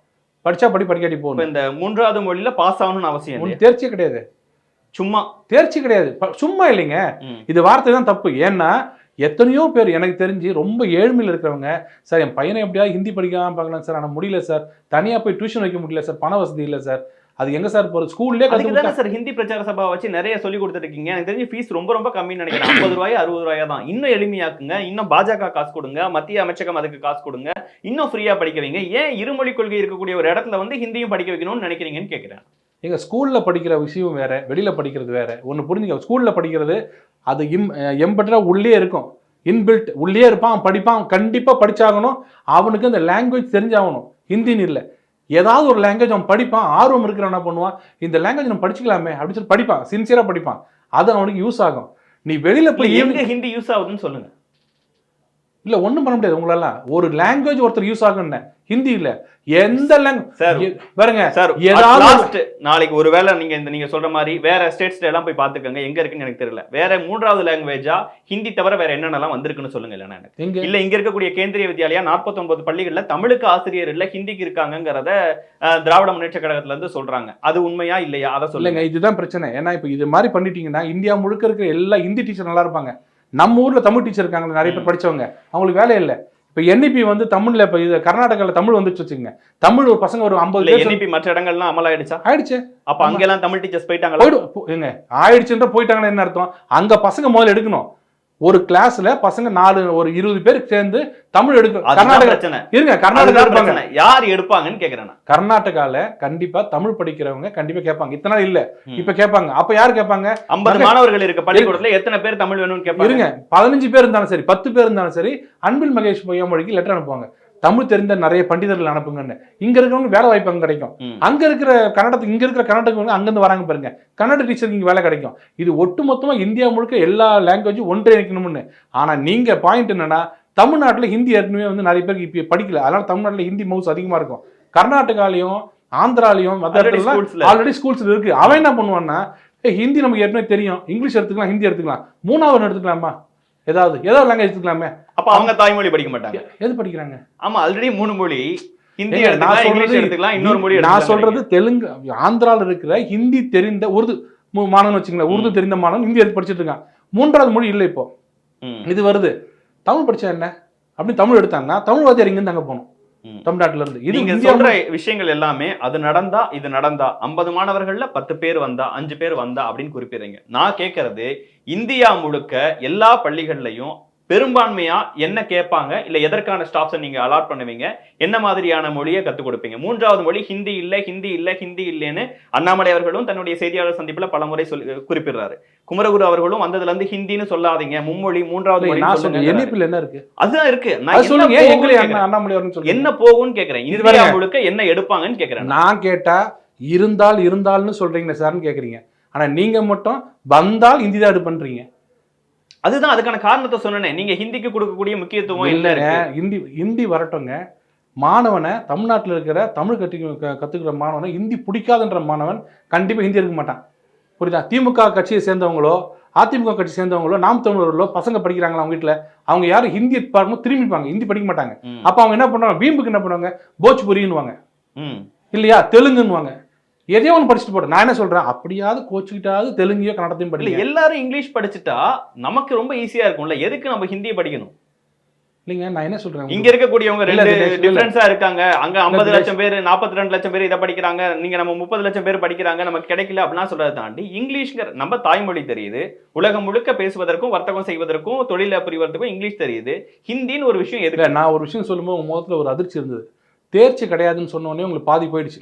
படிச்சா படிக்காட்டி போகும். இந்த 3வது மொழியில பாஸ் ஆகணும்னு அவசியம் இல்லை, தேர்ச்சியே கிடையாது, சும்மா தேர்ச்சி கிடையாது, சும்மா இல்லைங்க. இது வார்த்தை தான் தப்பு. ஏன்னா எத்தனையோ பேர் எனக்கு தெரிஞ்சு ரொம்ப ஏழ்மையில் இருக்கிறவங்க, சார் என் பையனை எப்படியாவது ஹிந்தி படிக்காம பார்க்கலாம் சார், ஆனால் முடியல சார், தனியாக போய் டியூஷன் வைக்க முடியல சார், பண வசதி இல்லை சார், அது எங்க சார் போகிறது, ஸ்கூல்லே கற்றுக்கிட்டாங்க சார். ஹிந்தி பிரச்சார சபா வச்சு நிறைய சொல்லி கொடுத்துருக்கீங்க. எனக்கு தெரிஞ்சு ஃபீஸ் ரொம்ப ரொம்ப கம்மின்னு நினைக்கிறேன், 50 ரூபாய் 60 ரூபாயா தான். இன்னும் எளிமையாக்குங்க, இன்னும் பாஜக காசு கொடுங்க, மத்திய அமைச்சகம் அதுக்கு காசு கொடுங்க, இன்னும் ஃப்ரீயா படிக்க வைங்க. ஏன் இருமொழி கொள்கை இருக்கக்கூடிய ஒரு இடத்துல வந்து ஹிந்தியும் படிக்க வைக்கணும்னு நினைக்கிறீங்கன்னு கேட்கிறேன். எங்க ஸ்கூல்ல படிக்கிற விஷயம் வேற, வெளியில படிக்கிறது வேற. ஒன்று புரிஞ்சுக்க, ஸ்கூல்ல படிக்கிறது அது எம்பெட்டரா உள்ளே இருக்கும், இன்பில்ட் உள்ளே இருப்பான், படிப்பான், கண்டிப்பா படிச்சாகணும், அவனுக்கு அந்த லாங்குவேஜ் தெரிஞ்சாகணும். ஹிந்தின்னு இல்லை, ஏதாவது ஒரு லாங்குவேஜ் அவன் படிப்பான், ஆர்வம் இருக்கிறவன் என்ன பண்ணுவான், இந்த லாங்குவேஜ் நம்ம படிச்சுக்கலாமே அப்படின்னு சொல்லி படிப்பான், சின்சியரா படிப்பான், அது அவனுக்கு யூஸ் ஆகும். நீ வெளியில போய் எங்க ஹிந்தி யூஸ் ஆகுதுன்னு சொல்லுங்க. இல்ல ஒண்ணும் பண்ண முடியாது உங்களால. ஒரு லாங்குவேஜ் ஒருத்தர் யூஸ் ஆகும்னு, ஹிந்தி இல்ல எந்த லாங்குவேஜ் பாருங்க சார். லாஸ்ட் நாளைக்கு ஒருவேளை நீங்க சொல்ற மாதிரி வேற ஸ்டேட்ஸ்ல எல்லாம் போய் பாத்துக்கங்க, எங்க இருக்குன்னு எனக்கு தெரியல. வேற 3வது லாங்குவேஜா ஹிந்தி தவிர வேற என்னென்னலாம் வந்திருக்குன்னு சொல்லுங்க. இல்ல எனக்கு இல்ல, இங்க இருக்கக்கூடிய கேந்திரிய வித்யாலயா 49 பள்ளிகள்ல தமிழுக்கு ஆசிரியர் இல்ல, ஹிந்திக்கு இருக்காங்கிறத திராவிட முன்னேற்ற கழகத்துல இருந்து சொல்றாங்க. அது உண்மையா இல்லையா அதை சொல்லுங்க. இதுதான் பிரச்சனை. ஏன்னா இப்ப இது மாதிரி பண்ணிட்டீங்கன்னா இந்தியா முழுக்க இருக்கிற எல்லா ஹிந்தி டீச்சர் நல்லா இருப்பாங்க. நம்ம ஊர்ல தமிழ் டீச்சர் இருக்காங்க நிறைய பேர் படிச்சவங்க, அவங்களுக்கு வேலை இல்லை. இப்ப என்இபி வந்து தமிழ்ல, இப்ப இது கர்நாடகால தமிழ் வந்துச்சு வச்சுக்கோங்க, தமிழ் ஒரு பசங்க ஒரு 50 என்இபி மற்ற இடங்கள்லாம் அமல் ஆயிடுச்சு. அப்ப அங்கெல்லாம் தமிழ் டீச்சர்ஸ் போயிட்டாங்க. ஏங்க ஆயிடுச்சுன்ற போயிட்டாங்கன்னு என்ன அர்த்தம்? அங்க பசங்க முதல்ல எடுக்கணும். ஒரு கிளாஸ்ல பசங்க 20 பேர் சேர்ந்து தமிழ் எடுக்கணும். கர்நாடகா இருப்பாங்க, யார் எடுப்பாங்கன்னு கேக்குறேன். கர்நாடகால கண்டிப்பா தமிழ் படிக்கிறவங்க கண்டிப்பா கேட்பாங்க. இத்தனை நாள் இல்ல, இப்ப கேட்பாங்க. அப்ப யாரு கேட்பாங்க? 50 மாணவர்கள் இருக்க பள்ளிக்கூடத்துல எத்தனை பேர் தமிழ் வேணும்னு கேட்பாங்க. இருங்க, 15 பேர் இருந்தாலும் சரி, 10 பேர் இருந்தாலும் சரி, அன்பில் மகேஷ் பொய்யாமொழிக்கு லெட்டர் அனுப்புவாங்க, தமிழ் தெரிந்த நிறைய பண்டிதர்கள் அனுப்புங்கன்னு. இங்க இருக்கிறவங்க வேலை வாய்ப்பு அங்க கிடைக்கும். அங்க இருக்கிற கன்னடத்துக்கு, இங்க இருக்கிற கர்நாடக அங்கிருந்து வராங்க பாருங்க, கன்னட டீச்சருக்கு இங்க வேலை கிடைக்கும். இது ஒட்டுமொத்தமா இந்தியா முழுக்க எல்லா லாங்குவேஜும் ஒன்றிணைக்கணும்னு. ஆனா நீங்க பாயிண்ட் என்னன்னா, தமிழ்நாட்டுல ஹிந்தி ஏற்கனவே வந்து நிறைய பேருக்கு இப்ப படிக்கல, அதனால தமிழ்நாட்டுல ஹிந்தி மவுஸ் அதிகமா இருக்கும். கர்நாடகாலையும் ஆந்திராலையும் மற்ற ஆல்ரெடி ஸ்கூல்ஸ் இருக்கு. அவன் என்ன பண்ணுவான்னா, ஹிந்தி நமக்கு ஏற்கனவே தெரியும், இங்கிலீஷ் எடுத்துக்கலாம், ஹிந்தி எடுத்துக்கலாம், 3வது எடுத்துக்கலாமா, ஏதாவது லாங்குவேஜ் எடுத்துக்கலாமே. அப்ப அவங்க தாய்மொழி படிக்க மாட்டாங்க. எது படிக்கிறாங்க? ஆமா, ஆல்ரெடி 3 மொழி ஹிந்தி எடுத்துக்கலாம், இங்கிலீஷ் எடுத்துக்கலாம், இன்னொரு மொழி. நான் சொல்றது தெலுங்கு, ஆந்திரால இருக்கிற ஹிந்தி தெரிந்த உருது மாணவன் வச்சுங்களேன், உருது தெரிந்த மாணவன் ஹிந்தி எடுத்து படிச்சுட்டு இருக்கான். 3வது மொழி இல்லை இப்போ, இது வருது. தமிழ் படிச்சா என்ன அப்படின்னு தமிழ் எடுத்தாங்கன்னா தமிழ் வாத்தியார் இங்க அங்க போகணும் தமிழ்நாட்டுல இருந்து. இது நீங்க சொல்ற விஷயங்கள் எல்லாமே அது நடந்தா, இது நடந்தா 50 மாணவர்கள்ல 10 பேர் வந்தா, 5 பேர் வந்தா அப்படின்னு குறிப்பிடுறீங்க. நான் கேட்கறது, இந்தியா முழுக்க எல்லா பள்ளிகள்லையும் பெரும்பான்மையா என்ன கேட்பாங்க, இல்ல எதற்கான ஸ்டாப்ஸை நீங்க அலாட் பண்ணுவீங்க, என்ன மாதிரியான மொழியை கத்துக் கொடுப்பீங்க? 3வது மொழி ஹிந்தி இல்ல, ஹிந்தி இல்ல, ஹிந்தி இல்லைன்னு அண்ணாமலை அவர்களும் தன்னுடைய செய்தியாளர் சந்திப்புல பலமுறை குறிப்பிடுறாரு. குமரகுரு அவர்களும் வந்ததுல இருந்து ஹிந்தின்னு சொல்லாதீங்க, மும்மொழி 3வது மொழி என்ன இருக்கு, அதுதான் இருக்கு. என்ன போகும்னு கேக்குறேன், இந்தியா முழுக்க என்ன எடுப்பாங்கன்னு கேக்குறேன். நான் கேட்டா இருந்தால்னு சொல்றீங்க சார்னு கேக்குறீங்க, ஆனா நீங்க மட்டும் வந்தால் ஹிந்தி தான் எடுப்பீங்க. அதுதான் அதுக்கான காரணத்தை சொன்னேன். நீங்க ஹிந்திக்கு கொடுக்கக்கூடிய முக்கியத்துவம் இல்லைங்க. ஹிந்தி வரட்டுங்க. மாணவனை, தமிழ்நாட்டில் இருக்கிற தமிழ் கத்துக்கிற மாணவனை ஹிந்தி பிடிக்காதுன்ற மாணவன் கண்டிப்பா ஹிந்தி எடுக்க மாட்டான். புரியுதா? திமுக கட்சியை சேர்ந்தவங்களோ, அதிமுக கட்சி சேர்ந்தவங்களோ, நாம் தமிழர்களோ பசங்க படிக்கிறாங்களா அவங்க வீட்டுல, அவங்க யாரும் ஹிந்தி பார்க்கும்போது திரும்பிப்பாங்க, ஹிந்தி படிக்க மாட்டாங்க. அப்ப அவங்க என்ன பண்ணுவாங்க, வீம்புக்கு என்ன பண்ணுவாங்க, போஜ்புரின்னுவாங்க, இல்லையா தெலுங்குன்னுவாங்க, எதையோ ஒன்று படிச்சுட்டு போட. நான் என்ன சொல்றேன், அப்படியாவது கோச்சுக்கிட்டாவது தெலுங்கையோ கன்னடத்தையும் படிக்கல. எல்லாரும் இங்கிலீஷ் படிச்சுட்டா நமக்கு ரொம்ப ஈஸியா இருக்கும்ல, எதுக்கு நம்ம ஹிந்தியை படிக்கணும்? இல்லைங்க, நான் என்ன சொல்றேன், இங்க இருக்கக்கூடியவங்க 2 டிஃபரன்ஸா இருக்காங்க. அங்க 50 லட்சம் பேர், 42 லட்சம் பேர் இதை படிக்கிறாங்க, நீங்க நம்ம 30 லட்சம் பேர் படிக்கிறாங்க, நமக்கு கிடைக்கல அப்படிலாம் சொல்றதை தாண்டி, இங்கிலீஷ்ங்கிற நம்ம தாய்மொழி தெரியுது, உலகம் முழுக்க பேசுவதற்கும் வர்த்தகம் செய்வதற்கும் தொழில புரிவதற்கும் இங்கிலீஷ் தெரியுது, ஹிந்தின்னு ஒரு விஷயம் எதுக்கு? நான் ஒரு விஷயம் சொல்லும்போது உங்க முகத்துல ஒரு அதிர்ச்சி இருந்தது. தேர்ச்சி கிடையாதுன்னு சொன்ன உடனே உங்களுக்கு பாதி போயிடுச்சு,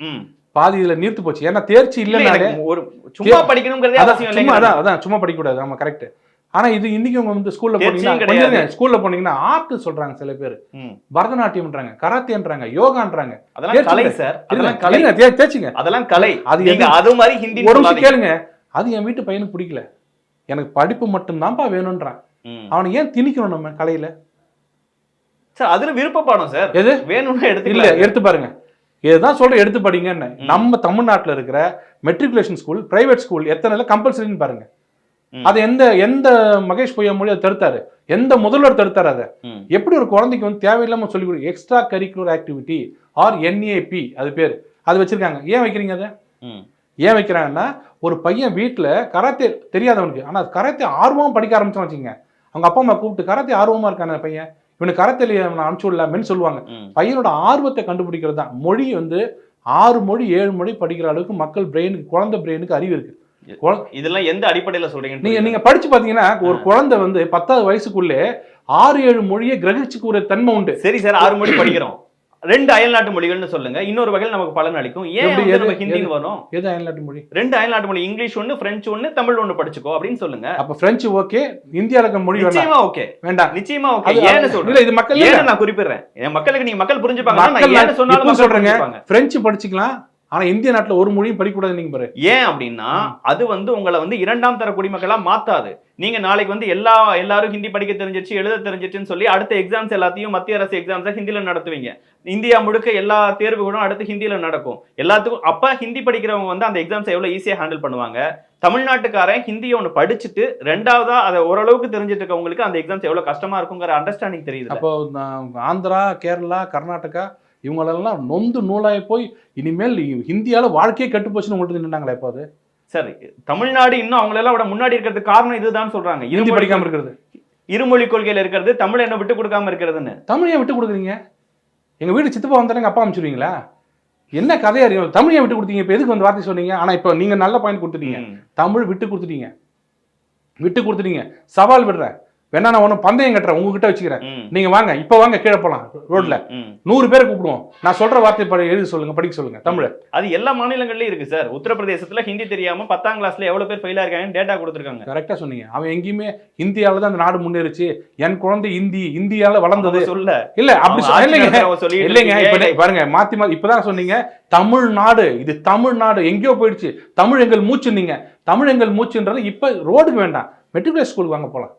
பாதி இதுல நீர்த்து போச்சு. ஏன்னா தேர்ச்சி இல்லைனாலே ஒரு சும்மா படிக்கணும்ங்கிறதே அவசியம் இல்லை. அதான் சும்மா படிக்க கூடாது, ஆமா கரெக்ட். ஆனா இது இன்னைக்கு உங்க வந்து ஸ்கூல்ல போனீங்கன்னா ஆர்ட் சொல்றாங்க சில பேர், பரதநாட்டியம்ன்றாங்க, கராத்தேன்றாங்க, யோகான்றாங்க. அதெல்லாம் கலை சார், அதெல்லாம் கலை. தேர்ச்சிங்க, அதெல்லாம் கலை. அது மாதிரி ஹிந்தி ஒரு விஷயம் கேளுங்க, அது என் வீட்டு பையனுக்கு பிடிக்கல, எனக்கு படிப்பு மட்டும்தான்ப்பா வேணும்ன்றான். அவனை ஏன் திணிக்கணும் நம்ம கலையில? சார் அதுல விருப்ப பாடம் சார், எது வேணும்னா இல்ல எடுத்து பாருங்க. இதுதான் சொல்றேன், எடுத்து படிங்கன்னு. நம்ம தமிழ்நாட்டுல இருக்கிற மெட்ரிகுலேஷன் ஸ்கூல், பிரைவேட் ஸ்கூல் எத்தனை கம்பல்சரின்னு பாருங்க. அது எந்த மகேஷ் பொய்யாமொழி அதை தடுத்தாரு? எந்த முதல்வர் தடுத்தாரு? அதை எப்படி ஒரு குழந்தைக்கு வந்து தேவையில்லாம சொல்லி கொடு extra curricular activity R NAP அது பேர், அது வச்சிருக்காங்க. ஏன் வைக்கிறீங்க அதை? ஏன் வைக்கிறாங்கன்னா, ஒரு பையன் வீட்டில் கராத்தே தெரியாதவனுக்கு, ஆனால் கராத்தே ஆர்வமாக படிக்க ஆரம்பிச்சோம் வச்சுங்க, அவங்க அப்பா அம்மா கூப்பிட்டு கராத்தே ஆர்வமாக இருக்கான பையன், இவனுக்கு கராத்தேல அனுப்பிச்சு விடலாமேன்னு சொல்லுவாங்க. பையனோட ஆர்வத்தை கண்டுபிடிக்கிறது தான். மொழி வந்து 6 மொழி 7 மொழி படிக்கிற அளவுக்கு மக்கள் பிரெயினுக்கு, குழந்தை பிரெயினுக்கு அறிவு இருக்கு. இதெல்லாம் எந்த அடிப்படையில சொல்றீங்க? நீங்க படிச்சு பாத்தீங்கன்னா ஒரு குழந்தை வந்து 10வது வயசுக்குள்ளே 6-7 மொழியை கிரகிச்சுக்கூற தன்மை உண்டு. சரி சார், 6 மொழி படிக்கிறோம், 2 அயல்நாட்டு மொழிகள்னு சொல்லுங்க, இன்னொரு வகையில் நமக்கு பலன் அளிக்கும். ஏன் நம்ம ஹிந்தின்னு வரும்? எது அயல்நாட்டு மொழி? 2 அயல்நாட்டு மொழி, இங்கிலீஷ் ஒன்னு, பிரெஞ்சு ஒன்னு, தமிழ் ஒன்னு படிச்சுக்கோ அப்படின்னு சொல்லுங்க. அப்ப பிரெஞ்சு ஓகே, இந்தியால இருக்க மொழி நிச்சயமா ஓகே வேண்டாம், நிச்சயமா ஓகே. ஏன்னு சொல்றேன், இல்ல இது மக்கள் ஏன்னு நான் குறிப்பிடுறேன், என் மக்களுக்கு நீங்க மக்கள் புரிஞ்சுப்பாங்க. நான் ஏன்னு சொன்னாலும் சொல்றேங்க, பிரெஞ்சு படிச்சுக்கலாம், ஆனா இந்திய நாட்டுல ஒரு மொழியும் படிக்கூடாது நீங்க பாரு. ஏன் அப்படின்னா அது வந்து உங்களை வந்து 2ஆம் தர குடிமக்களா மாத்தாது. நீங்க நாளைக்கு வந்து எல்லாரும் ஹிந்தி படிக்க தெரிஞ்சிச்சு, எழுத தெரிஞ்சிச்சுன்னு சொல்லி அடுத்த எக்ஸாம்ஸ் எல்லாத்தையும் மத்திய அரசு எக்ஸாம்ஸை ஹிந்தியில நடத்துவீங்க. இந்தியா முழுக்க எல்லா தேர்வுகளும் அடுத்து ஹிந்தியில நடக்கும் எல்லாத்துக்கும். அப்ப ஹிந்தி படிக்கிறவங்க வந்து அந்த எக்ஸாம்ஸை எவ்வளவு ஈஸியா ஹேண்டில் பண்ணுவாங்க. தமிழ்நாட்டுக்காரன் ஹிந்தியை ஒன்று படிச்சுட்டு 2ஆவதா அதை ஓரளவுக்கு தெரிஞ்சுட்டு இருக்கவங்களுக்கு அந்த எக்ஸாம்ஸ் எவ்வளவு கஷ்டமா இருக்குங்கிற அண்டர்ஸ்டாண்டிங் தெரியுது. அப்போ ஆந்திரா, கேரளா, கர்நாடகா இவங்களெல்லாம் நொந்து நூலாய் போய் இனிமேல் ஹிந்தியால வாழ்க்கையே கெட்டு போச்சுன்னு உங்கள்கிட்ட நின்றாங்களா? இப்போ அது சரி, தமிழ்நாடு இன்னும் அவங்களெல்லாம் விட முன்னாடி இருக்கிறதுக்கு காரணம் இதுதான் சொல்றாங்க. ஹிந்தி படிக்காம இருக்கிறது, இருமொழி கொள்கையில இருக்கிறது, தமிழ் என்ன விட்டு கொடுக்காம இருக்கிறதுன்னு. தமிழ் ஏன் விட்டு கொடுக்குறீங்க? எங்க வீடு சித்தப்பா வந்தாங்க, அப்பா அனுப்பிச்சுருவீங்களா? என்ன கதையா இருக்கு? தமிழ் ஏன் விட்டு கொடுத்தீங்க? இப்போ எதுக்கு வந்து வார்த்தை சொன்னீங்க? ஆனா இப்போ நீங்க நல்ல பாயிண்ட் கொடுத்துட்டீங்க, தமிழ் விட்டு கொடுத்துட்டீங்க. சவால் விடுறேன், வேணா நான் ஒன்றும் பந்தயம் கட்டுறேன், உங்ககிட்ட வச்சுக்கிறேன், நீங்க வாங்க, இப்போ வாங்க, கீழே போலாம் ரோட்ல, 100 பேரை கூப்பிடுவோம், நான் சொல்ற வார்த்தை எழுதி சொல்லுங்க, படிக்க சொல்லுங்க தமிழ். அது எல்லா மாநிலங்கள்லயும் இருக்கு சார். உத்தரப்பிரதேசத்துல ஹிந்தி தெரியாம 10ஆம் கிளாஸ்ல எவ்வளவு பேர் ஃபெயில் ஆயிருக்காங்க டேட்டா கொடுத்துருக்காங்க. கரெக்டா சொன்னீங்க. அவன் எங்கேயுமே இந்தியாவில தான் அந்த நாடு முன்னேறிச்சு, என் குழந்தை இந்தியால வளர்ந்தது சொல்ல இல்ல, அப்படி இல்லைங்க. இப்ப பாருங்க, மாத்தி இப்பதான் சொன்னீங்க தமிழ்நாடு, இது தமிழ்நாடு எங்கேயோ போயிடுச்சு, தமிழ் எங்கள் மூச்சுன்னீங்க. தமிழ் எங்கள் மூச்சுன்றது இப்ப ரோடுக்கு வேண்டாம், மெட்ரிகுலேஷன் ஸ்கூலுக்கு வாங்க போலாம்.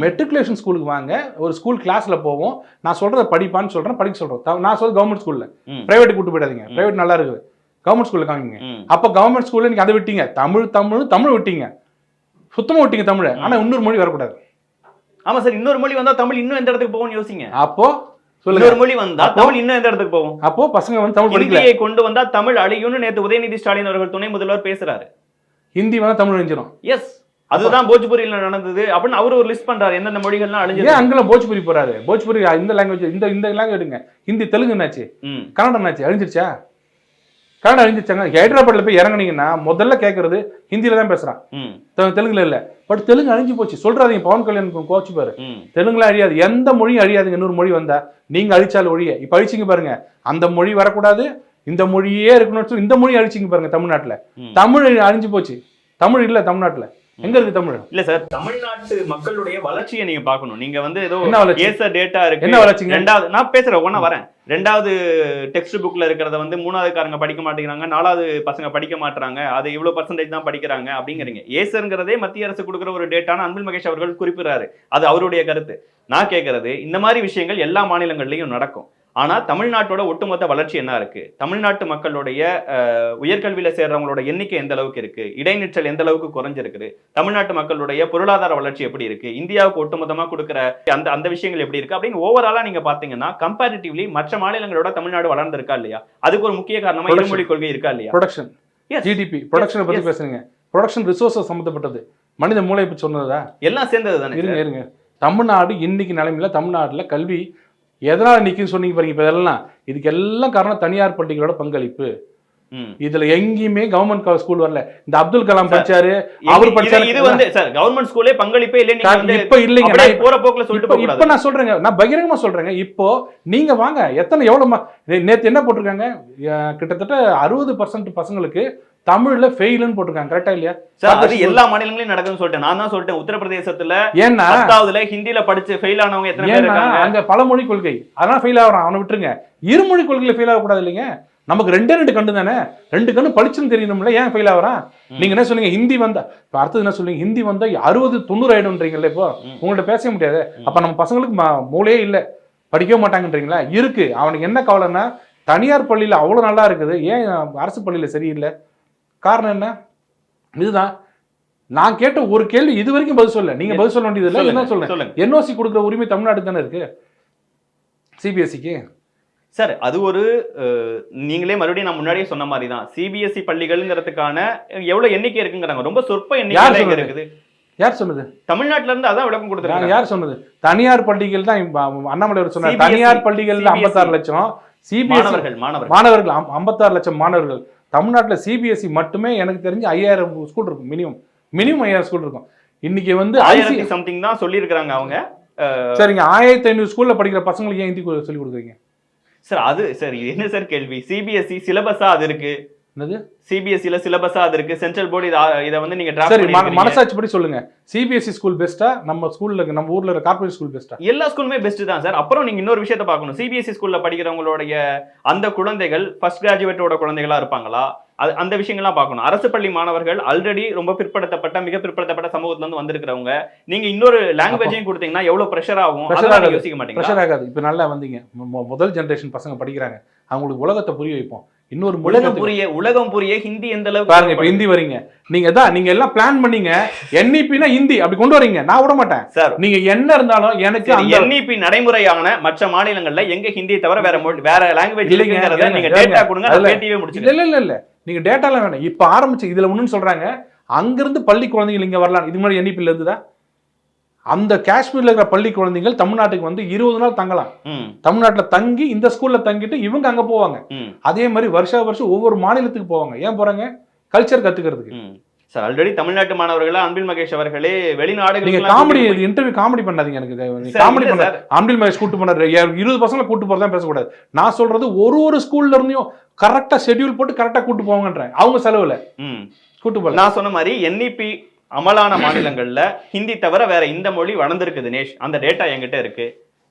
மெட்ரிகுலேஷன் ஸ்கூலுக்கு வாங்க, ஒரு ஸ்கூல் கிளாஸ்ல போவோம், நான் சொல்றத படிப்பான்னு சொல்றேன், படிக்க சொல்றேன். நான் சொல்ற கவர்மெண்ட் ஸ்கூல்ல, பிரைவேட் கூட்டு போயிடாதீங்க, பிரைவேட் நல்லா இருக்குது, கவர்மெண்ட் ஸ்கூல்ல காமிங்க. அப்ப கவர்மெண்ட் ஸ்கூல்ல நீங்க அதை விட்டீங்க, தமிழ் விட்டீங்க, சுத்தமா விட்டீங்க தமிழ். ஆனா இன்னொரு மொழி வரக்கூடாது. ஆமா சார், இன்னொரு மொழி வந்தா தமிழ் இன்னும் எந்த இடத்துக்கு போகும்னு யோசிங்க. அப்போ இன்னொரு மொழி வந்தா தமிழ் இன்னும் எந்த இடத்துக்கு போகும்? அப்போ பசங்க வந்து தமிழ் படிக்கல, கொண்டு வந்தா தமிழ் அழியும்னு நேத்து உதயநிதி ஸ்டாலின் அவர்கள் துணை முதல்வர் பேசுறாரு. ஹிந்தி வந்தா தமிழ் அழிஞ்சிடும். எஸ், அதுதான் போஜ்புரியில நடந்தது அப்படின்னு அவர் ஒரு லிஸ்ட் பண்றாரு, எந்தெந்த மொழிகள்லாம் அழிஞ்சது. ஏன் அங்கெல்லாம் போஜ்புரி போறாரு? போஜ்புரி இந்த லாங்குவேஜ், இந்த லாங்குவேஜ் எடுங்க. ஹிந்தி, தெலுங்கு என்னாச்சு? கன்னடம் என்னாச்சு? அழிஞ்சிருச்சா? கன்னடம் அழிஞ்சிருச்சாங்க. ஹைதராபாத்ல போய் இறங்குனீங்கன்னா முதல்ல கேட்கறது ஹிந்தியில தான் பேசுறான், தெலுங்குல இல்ல. பட் தெலுங்கு அழிஞ்சு போச்சு. சொல்றாதீங்க, பவன் கல்யாண் கோச்சு பாரு, தெலுங்குல அழியாது, எந்த மொழியும் அழியாதுங்க. இன்னொரு மொழி வந்தா நீங்க அழிச்சாலும் ஒழிய. இப்ப அழிச்சிங்க பாருங்க, அந்த மொழி வரக்கூடாது, இந்த மொழியே இருக்கணும்னு சொல்லி இந்த மொழி அழிச்சிங்க பாருங்க. தமிழ்நாட்டுல தமிழ் அழிஞ்சு போச்சு, தமிழ் இல்ல தமிழ்நாட்டுல. எங்க இருக்கு தமிழ்? இல்ல சார், தமிழ்நாட்டு மக்களுடைய வளர்ச்சியை நீங்க பாக்கணும். நீங்க வந்து ஏதோ ஏச டேட்டா இருக்கு, என்ன வளர்ச்சி? ரெண்டாவது நான் பேசுறேன், ஒண்ணா வரேன். 2வது டெக்ஸ்ட் புக்ல இருக்கிறத வந்து 3வது காரங்க படிக்க மாட்டேங்கிறாங்க, 4வது பசங்க படிக்க மாட்டாங்க, அது இவ்வளவு % தான் படிக்கிறாங்க அப்படிங்கிறீங்க. ஏசருங்கிறதே மத்திய அரசு கொடுக்குற ஒரு டேட்டான அன்பில் மகேஷ் அவர்கள் குறிப்பிடுறாரு, அது அவருடைய கருத்து. நான் கேட்கறது, இந்த மாதிரி விஷயங்கள் எல்லா மாநிலங்கள்லயும் நடக்கும். ஆனா தமிழ்நாட்டோட ஒட்டுமொத்த வளர்ச்சி என்ன இருக்கு? தமிழ்நாட்டு மக்களுடைய உயர்கல்வியில சேர்றவங்களோட எண்ணிக்கை எந்த அளவுக்கு இருக்கு? இடைநிற்றல் எந்த அளவுக்கு குறைஞ்சிருக்கு? தமிழ்நாட்டு மக்களுடைய பொருளாதார வளர்ச்சி எப்படி இருக்கு? இந்தியாவுக்கு ஒட்டுமொத்தமா கொடுக்குற அந்த விஷயங்கள் எப்படி இருக்கு அப்படின்னு ஓவராலா நீங்க பாத்தீங்கன்னா கம்பேரிட்டிவ்லி மற்ற மாநிலங்களோட தமிழ்நாடு வளர்ந்திருக்கா இல்லையா? அதுக்கு ஒரு முக்கிய காரணமா இருமொழி கொள்கை இருக்கா இல்லையா? ப்ரொடக்ஷன், ஜிடிபி, ப்ரொடக்ஷனை பத்தி பேசுறீங்க. ப்ரொடக்ஷன் ரிசோர்ஸஸ் சம்பந்தப்பட்டது, மனித மூளை பற்றி சொன்னதா? எல்லாம் சேர்ந்தது தானே. இருங்க, தமிழ்நாடு இன்னைக்கு நிலைமையில தமிழ்நாட்டுல கல்வி எதனால நிக்குன்னு சொன்னீங்க பாருங்க. இப்ப இதெல்லாம் இதுக்கு எல்லாம் காரணம் தனியார் பள்ளிகளோட பங்களிப்பு. இதுல எங்கேயுமே கவர்மெண்ட் ஸ்கூல் வரல. இந்த அப்துல் கலாம் படிச்சாரு, அவர் படிச்சாரு. இது வந்து சார் கவர்மெண்ட் ஸ்கூலே பங்களிப்பே இல்லை. இப்ப இல்லைங்க, போற போக்குல சொல்லிட்டு இப்ப நான் சொல்றேங்க, நான் பகிரங்கமா சொல்றேங்க. இப்போ நீங்க வாங்க, எத்தனை எவ்வளவு நேத்து என்ன போட்டிருக்காங்க, கிட்டத்தட்ட 60% பசங்களுக்கு தமிழ்ல ஃபெயில்னு போட்டுருக்காங்க. கரெக்டா இல்லையா? அது எல்லா மாநிலங்களையும் நடக்குதுன்னு சொல்லிட்டேன். நான் தான் சொல்லிட்டேன், உத்தரப்பிரதேசத்துல ஏன்னா 10வதுல ஹிந்தில படிச்சு ஃபெயில் ஆனவங்க எத்தனை பேர் இருக்காங்க? அங்க பல மொழி கொள்கை, அதனால ஃபெயில் ஆகுறான், அவனை விட்டுருங்க. இருமொழி கொள்கையில ஃபெயில் ஆகக்கூடாது இல்லைங்க. நமக்கு 2 கண்ணு தானே, 2 கண்ணு பளிச்சுன்னு தெரியணும்ல, ஏன் ஃபெயில் ஆகிறான்? நீங்க என்ன சொன்னீங்க, ஹிந்தி வந்தா இப்போ அடுத்தது என்ன சொல்றீங்க, ஹிந்தி வந்தா 60-90 ஆயிடும்ன்றீங்கல்ல, இப்போ உங்கள்ட்ட பேச முடியாது. அப்ப நம்ம பசங்களுக்கு மூளையே இல்லை, படிக்கவே மாட்டாங்கன்றீங்களா? இருக்கு. அவனுக்கு என்ன கவலைன்னா, தனியார் பள்ளியில அவ்வளவு நல்லா இருக்குது, ஏன் அரசு பள்ளியில சரியில்லை? காரணம் என்ன? இதுதான் நான் கேட்ட ஒரு கேள்வி, இது வரைக்கும் பதில் சொல்ல. நீங்க பதில் சொல்ல வேண்டியது இல்லை. என்ன சொல்றேன், என்ஓசி கொடுக்குற உரிமை தமிழ்நாடு தானே இருக்கு சிபிஎஸ்சிக்கு. சார் அது ஒரு நீங்களே மறுபடியும் நான் முன்னாடியே சொன்ன மாதிரி தான், சிபிஎஸ்சி பள்ளிகள்ங்கிறதுக்கான எவ்வளவு எண்ணிக்கை இருக்குங்கிறாங்க, ரொம்ப சொற்ப எண்ணிக்கை இருக்குது. யார் சொன்னது? தமிழ்நாட்டுல இருந்து அதான் விளக்கம் கொடுத்துருக்காங்க. யார் சொன்னது? தனியார் பள்ளிகள் தான் அண்ணாமலை அவர் சொன்னார். தனியார் பள்ளிகள் 56 லட்சம், சிபிஎஸ்சி மாணவர்கள் 56 லட்சம் மாணவர்கள். தமிழ்நாட்டில் சிபிஎஸ்சி மட்டுமே எனக்கு தெரிஞ்சு 5000 ஸ்கூல் இருக்கும், மினிமம் 5000 ஸ்கூல் இருக்கும். இன்னைக்கு வந்து 1000 சம்திங் தான் சொல்லியிருக்கிறாங்க அவங்க. சரிங்க, 1500 ஸ்கூல்ல படிக்கிற பசங்களுக்கு ஏன் ஹிந்தி சொல்லி கொடுக்குறீங்க சார்? அது சார் இது என்ன சார் கேள்வி? சிபிஎஸ்சி சிலபஸா அது இருக்கு, என்னது சிபிஎஸ்சில சிலபஸா அது இருக்கு, சென்ட்ரல் போர்டு இத வந்து நீங்க டிராப் சரி பண்ணி மனசாட்சி படி சொல்லுங்க, சிபிஎஸ்சி ஸ்கூல் பெஸ்டா, நம்ம ஸ்கூல்ல நம்ம ஊர்ல இருக்க கார்ப்பரேட் ஸ்கூல் பெஸ்டா? எல்லா ஸ்கூலுமே பெஸ்ட் தான் சார். அப்புறம் நீங்க இன்னொரு விஷயத்தை பார்க்கணும், சிபிஎஸ்சி ஸ்கூல்ல படிக்கிறவங்களுடைய அந்த குழந்தைகள் ஃபர்ஸ்ட் கிராஜுவேட்டோட குழந்தைகளா இருப்பாங்களா, அந்த விஷயங்கள்லாம் பார்க்கணும். அரசு பள்ளி மாணவர்கள் ஆல்ரெடி ரொம்ப பிற்படுத்தப்பட்ட மிக பிற்படுத்தப்பட்ட சமூகத்துல இருந்து வந்திருக்கிறவங்க, நீங்க இன்னொரு லாங்குவேஜையும் கொடுத்தீங்கன்னா எவ்வளவு பிரஷர் ஆகும், அதெல்லாம் யோசிக்க மாட்டீங்க. பிரஷர் ஆகாது. இப்ப நல்லா வந்தீங்க, முதல் ஜெனரேஷன் பசங்க படிக்கிறாங்க, அவங்களுக்கு உலகத்தை புரிய வைப்போம். இன்னொரு உலகம் புரிய ஹிந்தி எந்த அளவுக்கு பாருங்க. இப்ப ஹிந்தி வரீங்க, நீங்க எல்லாம் பிளான் பண்ணீங்க, என்இபினா ஹிந்தி அப்படி கொண்டு வரீங்க, நான் விட மாட்டேன் சார். நீங்க என்ன இருந்தாலும் எனக்கு அந்த என்இபி நடைமுறையான மற்ற மாநிலங்கள்ல எங்க ஹிந்தி தவிர வேற லாங்குவேஜ் இல்லைங்கிறத நீங்க டேட்டா கொடுங்க, நான் பேட்டியே முடிச்சிடுறேன். இல்ல நீங்க டேட்டாலாம் வேணும். இப்ப ஆரம்பிச்சு இதுல ஒண்ணுன்னு சொல்றாங்க, அங்கிருந்து பள்ளி குழந்தைகள் இங்க வரலாம். இது மாதிரி என்இபில இருந்துதா? அந்த காஷ்மீர்ல இருக்கிற பள்ளி குழந்தைகள் தமிழ்நாட்டுக்கு வந்து 20 நாள் தங்கலாம். தமிழ்நாட்டுல தங்கி இந்த ஸ்கூல்ல தங்கிட்டு இவங்க அங்க போவாங்க. அதே மாதிரி வருஷம் ஒவ்வொரு மாநிலத்துக்கு போவாங்க. ஏன் போறாங்க? கல்ச்சர் கத்துக்கிறதுக்கு. சார் ஆல்ரெடி தமிழ்நாட்டு மாணவர்களா அன்பில் மகேஷ் அவர்களே வெளிநாடுகள், நீங்க காமெடி இன்டர்வியூ காமெடி பண்ணாதீங்க, எனக்கு காமெடி பண்ண. அன்பில் மகேஷ் கூட்டு போனாரு, 20 பசங்களை கூட்டு போறதா பேசக்கூடாது. நான் சொல்றது ஒரு ஸ்கூல்ல இருந்தும் கரெக்டா ஷெட்யூல் போட்டு கரெக்டா கூட்டு போவாங்கன்றேன், அவங்க செலவுல கூட்டு போல. நான் சொன்ன மாதிரி என்இபி அமலான மாநிலங்கள்ல ஹிந்தி தவிர வேற இந்த மொழி வளர்ந்துருக்கு தினேஷ், அந்த டேட்டா என்கிட்ட இருக்கு.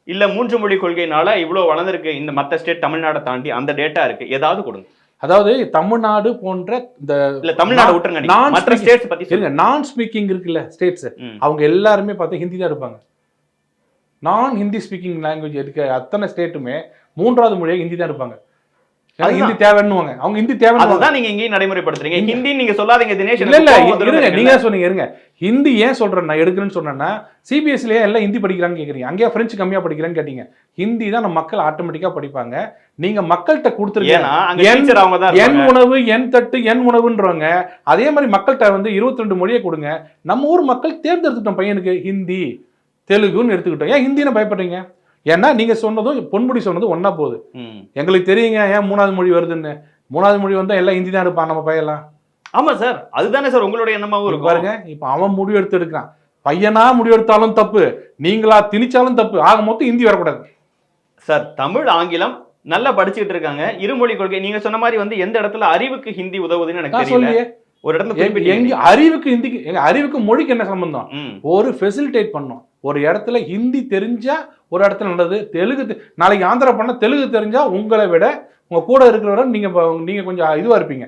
இல்ல 3 மொழி கொள்கையினால இவ்வளவு வளர்ந்துருக்கு இந்த மத்த ஸ்டேட் தமிழ்நாடை தாண்டி, அந்த டேட்டா இருக்கு, ஏதாவது கொடுங்க. அதாவது தமிழ்நாடு போன்ற இந்த தமிழ்நாடு விட்டுருங்க, மற்ற ஸ்டேட்ஸ் பத்தி சொல்லுங்க. நான் ஸ்பீக்கிங் இருக்குல்ல ஸ்டேட்ஸ், அவங்க எல்லாருமே பார்த்தா ஹிந்தி தான் இருப்பாங்க. நான் ஹிந்தி ஸ்பீக்கிங் லாங்குவேஜ் இருக்க அத்தனை ஸ்டேட்டுமே 3வது மொழியாக ஹிந்தி தான் இருப்பாங்க. ஹிந்தி தேவைன்னுவாங்க, அவங்க ஹிந்தி தேவை. அதுதான் நீங்க இங்கேயும் நடைமுறைப்படுத்துறீங்க. ஹிந்தி நீங்க சொல்லாதீங்க தினேஷ். இல்ல நீங்க சொன்னீங்க இருங்க. ஹிந்தி ஏன் சொல்றேன் நான் எடுக்கிறேன்னு சொன்னேன்னா, சிபிஎஸ்சிலேயே எல்லாம் ஹிந்தி படிக்கிறான்னு கேட்குறீங்க, அங்கேயே பிரெஞ்சு கம்மியா படிக்கிறான்னு கேட்டீங்க. ஹிந்தி தான் நம்ம மக்கள் ஆட்டோமேட்டிக்கா படிப்பாங்க. நீங்க மக்கள்கிட்ட கொடுத்துருக்கீங்க என் உணவு என் தட்டு என் உணவுன்றவங்க. அதே மாதிரி மக்கள்கிட்ட வந்து 22 மொழியை கொடுங்க. நம்ம ஊர் மக்கள் தேர்ந்தெடுத்துட்டோம் பையனுக்கு ஹிந்தி தெலுங்குன்னு எடுத்துக்கிட்டோம். ஏன் ஹிந்தின்னு பயப்படுறீங்க? ஏன்னா நீங்க சொன்னதும் பொன்முடி சொன்னதும் ஒன்னா போகுது. எங்களுக்கு தெரியுங்க ஏன் 3வது மொழி வருதுன்னு. 3வது மொழி வந்தா எல்லாம் ஹிந்தி தான் இருப்பான் நம்ம பையெல்லாம். ஆமா சார், அதுதானே சார் உங்களுடைய எண்ணமாவும் இருக்கு. பாருங்க, இப்ப அவன் முடிவு எடுத்துருக்கான். பையனா முடிவு எடுத்தாலும் தப்பு, நீங்களா திணிச்சாலும் தப்பு. ஆக மொத்தம் ஹிந்தி வரக்கூடாது சார். தமிழ் ஆங்கிலம் நல்லா படிச்சுட்டு இருக்காங்க. இருமொழி கொள்கை நீங்க சொன்ன மாதிரி வந்து எந்த இடத்துல அறிவுக்கு ஹிந்தி உதவுதுன்னு எனக்கு தெரியல. ஒரு இடத்துல எங்க அறிவுக்கு ஹிந்திக்கு, எங்க அறிவுக்கு மொழிக்கு என்ன சம்பந்தம்? ஒரு ஃபெசிலிட்டேட் பண்ணோம். ஒரு இடத்துல ஹிந்தி தெரிஞ்சா ஒரு இடத்துல நல்லது. தெலுங்கு நாளைக்கு ஆந்திரா பண்ண தெலுங்கு தெரிஞ்சா உங்களை விட உங்க கூட இருக்கிறவரை நீங்க கொஞ்சம் இதுவா இருப்பீங்க.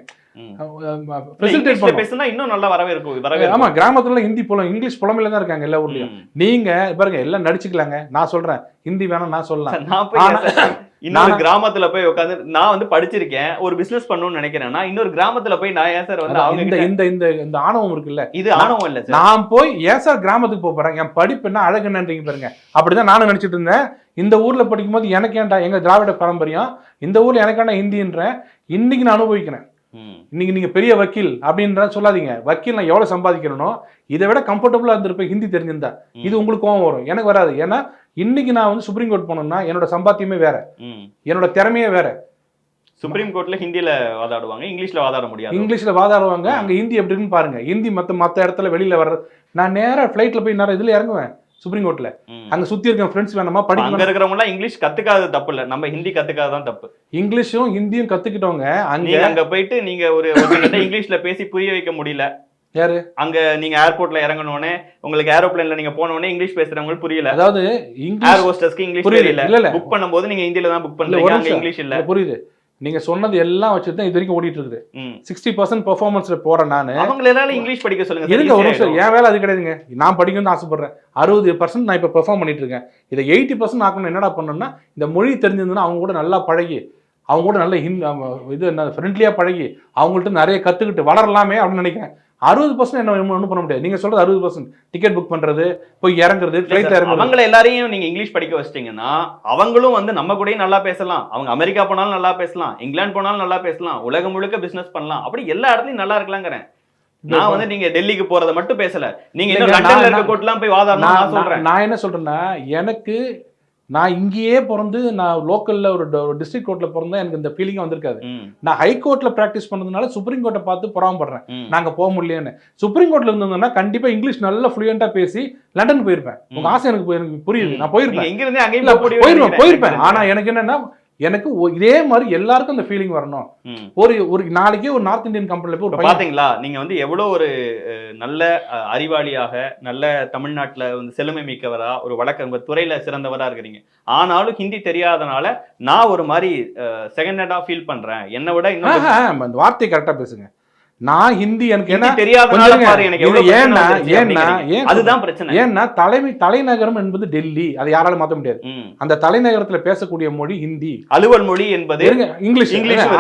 இன்னும் நல்லா வரவே இருக்கும். ஆமா, கிராமத்துல ஹிந்தி புலம் இங்கிலீஷ் புலமையில தான் இருக்காங்க எல்லா ஊர்லயும். நீங்க பாருங்க எல்லாம் நடிச்சுக்கலாங்க. நான் சொல்றேன் ஹிந்தி வேணும், நான் சொல்லலாம். இன்னொரு கிராமத்துல போய் உட்காந்து நான் வந்து படிச்சிருக்கேன், ஒரு பிசினஸ் பண்ணணும்னு நினைக்கிறேன்னா இன்னொரு கிராமத்துல போய் நான் ஏன் சார் வந்து அவங்க இந்த ஆணவம் இருக்குல்ல, இது ஆணவம் இல்ல. நான் போய் ஏன் சார் கிராமத்துக்கு போறேன், என் படிப்பு என்ன அழகு என்னன்றீங்க பாருங்க. அப்படிதான் நானும் நினைச்சிட்டு இருந்தேன். இந்த ஊர்ல படிக்கும் போது எனக்கு ஏன்டா எங்க திராவிட பாரம்பரியம், இந்த ஊர்ல எனக்கான ஹிந்தின்ற இன்னைக்கு நான் அனுபவிக்கிறேன். இன்னைக்கு நீங்க பெரிய வக்கீல் அப்படின்ற சொல்லாதீங்க. வக்கீல் நான் எவ்வளவு சம்பாதிக்கிறனோ இதை விட கம்ஃபர்டபுளா இருந்திருப்பேன் ஹிந்தி தெரிஞ்சிருந்தா. இது உங்களுக்கு கோவம் வரும், எனக்கு வராது. ஏன்னா இன்னைக்கு நான் வந்து சுப்ரீம் கோர்ட் போனோம்னா என்னோட சம்பாத்தியமே வேற, என்னோட திறமையே வேற. சுப்ரீம் கோர்ட்ல ஹிந்தியில வாதாடுவாங்க, இங்கிலீஷ்ல வாதாட முடியாது. இங்கிலீஷ்ல வாதாடுவாங்க. அங்க ஹிந்தி எப்படின்னு பாருங்க. ஹிந்தி மத்த இடத்துல வெளியில வர்றது. நான் நேரா ஃபிளைட்ல போய் நேரம் இதுல இறங்குவேன் சுப்ரீம் கோர்ட்ல. அங்க சுத்தி இருக்க ஃப்ரெண்ட்ஸ் வேணுமா படிக்க. அங்க இருக்கிறவங்க எல்லாம் இங்கிலீஷ் கத்துக்காதது தப்பு இல்ல, நம்ம ஹிந்தி கத்துக்காததான் தப்பு. இங்கிலீஷும் ஹிந்தியும் கத்துக்கிட்டவங்க அங்க போயிட்டு நீங்க ஒரு இங்கிலீஷ்ல பேசி புரிய வைக்க முடியல. யாரு அங்க நீங்க ஏர்போர்ட்ல இறங்கணும்னே உங்களுக்கு ஏரோப்ளேன்ல நீங்க போனோடனே இங்கிலீஷ் பேசுறவங்களுக்கு புரியல. அதாவது ஏர் ஹோஸ்டஸ்க்கு இங்கிலீஷ் தெரியல. புக் பண்ணும்போது நீங்க ஹிந்தில தான் புக் பண்றீங்க, அங்க இங்கிலீஷ் இல்ல. புரியுது. நீங்க சொன்னது எல்லாம் வச்சுட்டு தான் இது வரைக்கும் ஓடிட்டு இருக்குது. 60% பெர்ஃபார்மன்ஸ்ல போறேன் நானு. அவங்கள எல்லாம் இங்கிலீஷ் படிக்க சொல்லுங்க. இருங்க ஒரு நிமிஷம், என் வேலை அது கிடையாதுங்க. நான் படிக்கணும்னு ஆசைப்படுறேன். 60% நான் இப்ப பெர்ஃபார்ம் பண்ணிட்டு இருக்கேன். இதை 80% ஆக்கணும். என்னடா பண்ணணும்னா இந்த மொழி தெரிஞ்சிருந்ததுன்னா அவங்க கூட நல்லா பழகி, அவங்க கூட நல்ல இது என்ன ஃப்ரெண்ட்லியா பழகி அவங்கள்ட்ட நிறைய கத்துக்கிட்டு வளரலாமே அப்படின்னு நினைக்கிறேன். 60% என்ன ஒன்றும் பண்ண முடியாது. நீங்க சொல்றது 60% டிக்கெட் புக் பண்றது, போய் இறங்குறது, ஃபிளைட்ல இறங்குறது. அவங்கள எல்லாரையும் நீங்க இங்கிலீஷ் படிக்க வச்சிட்டீங்கன்னா அவங்களும் வந்து நம்ம கூடயும் நல்லா பேசலாம். அவங்க அமெரிக்கா போனாலும் நல்லா பேசலாம், இங்கிலாந்து போனாலும் நல்லா பேசலாம், உலகம் முழுக்க பிசினஸ் பண்ணலாம். அப்படி எல்லா இடத்துலயும் நல்லா இருக்கலாங்கிறேன். நான் வந்து நீங்க டெல்லிக்கு போறத மட்டும் பேசல. நீங்க இன்னும் லண்டன்ல இருக்க கோர்ட்லாம் போய் வாதாடணும் நான் சொல்றேன். நான் என்ன சொல்றேன்னா, எனக்கு நான் இங்கேயே பிறந்து நான் லோக்கல்ல ஒரு டிஸ்ட்ரிக்ட் கோர்ட்ல பிறந்தா எனக்கு இந்த ஃபீலிங் வந்திருக்காது. நான் ஹை கோர்ட்ல பிராக்டிஸ் பண்ணதுனால சுப்ரீம் கோர்ட்டை பார்த்து பொறாமப்படுறேன். நாங்க போக முடியலன்னு. சுப்ரீம் கோர்ட்ல இருந்ததுன்னா கண்டிப்பா இங்கிலீஷ் நல்லா ஃப்ளூயண்டா பேசி லண்டன் போயிருப்பேன். உங்க ஆசை எனக்கு புரியுது. நான் போயிருப்பேன், இங்க இருந்து அங்கேயும் போயிருப்பேன். ஆனா எனக்கு என்னன்னா, எனக்கு இதே மாதிரி எல்லாருக்கும் அந்த ஃபீலிங் வரணும். ஒரு நாளைக்கே ஒரு நார்த் இந்தியன் கம்பெனில போய் பாத்தீங்களா, நீங்க வந்து எவ்வளவு ஒரு நல்ல அறிவாளியாக, நல்ல தமிழ்நாட்டுல வந்து செழுமை மிக்கவரா, ஒரு வழக்கு துறையில சிறந்தவரா இருக்கிறீங்க. ஆனாலும் ஹிந்தி தெரியாதனால நான் ஒரு மாதிரி செகண்ட் ஹேண்டா ஃபீல் பண்றேன். என்னை விட இன்னும் அந்த வார்த்தை கரெக்டா பேசுங்க. நான் ஹிந்தி எனக்கு என்ன தெரியாதனால பாரு எனக்கு எவ்வளவு ஏன்னா அதுதான் பிரச்சனை. ஏன்னா தலைநகரம் என்பது டெல்லி, அதை யாராலும் மாத்த முடியாது. அந்த தலைநகரத்துல பேசக்கூடிய மொழி ஹிந்தி, அலுவல் மொழி என்பது இங்கிலீஷ்.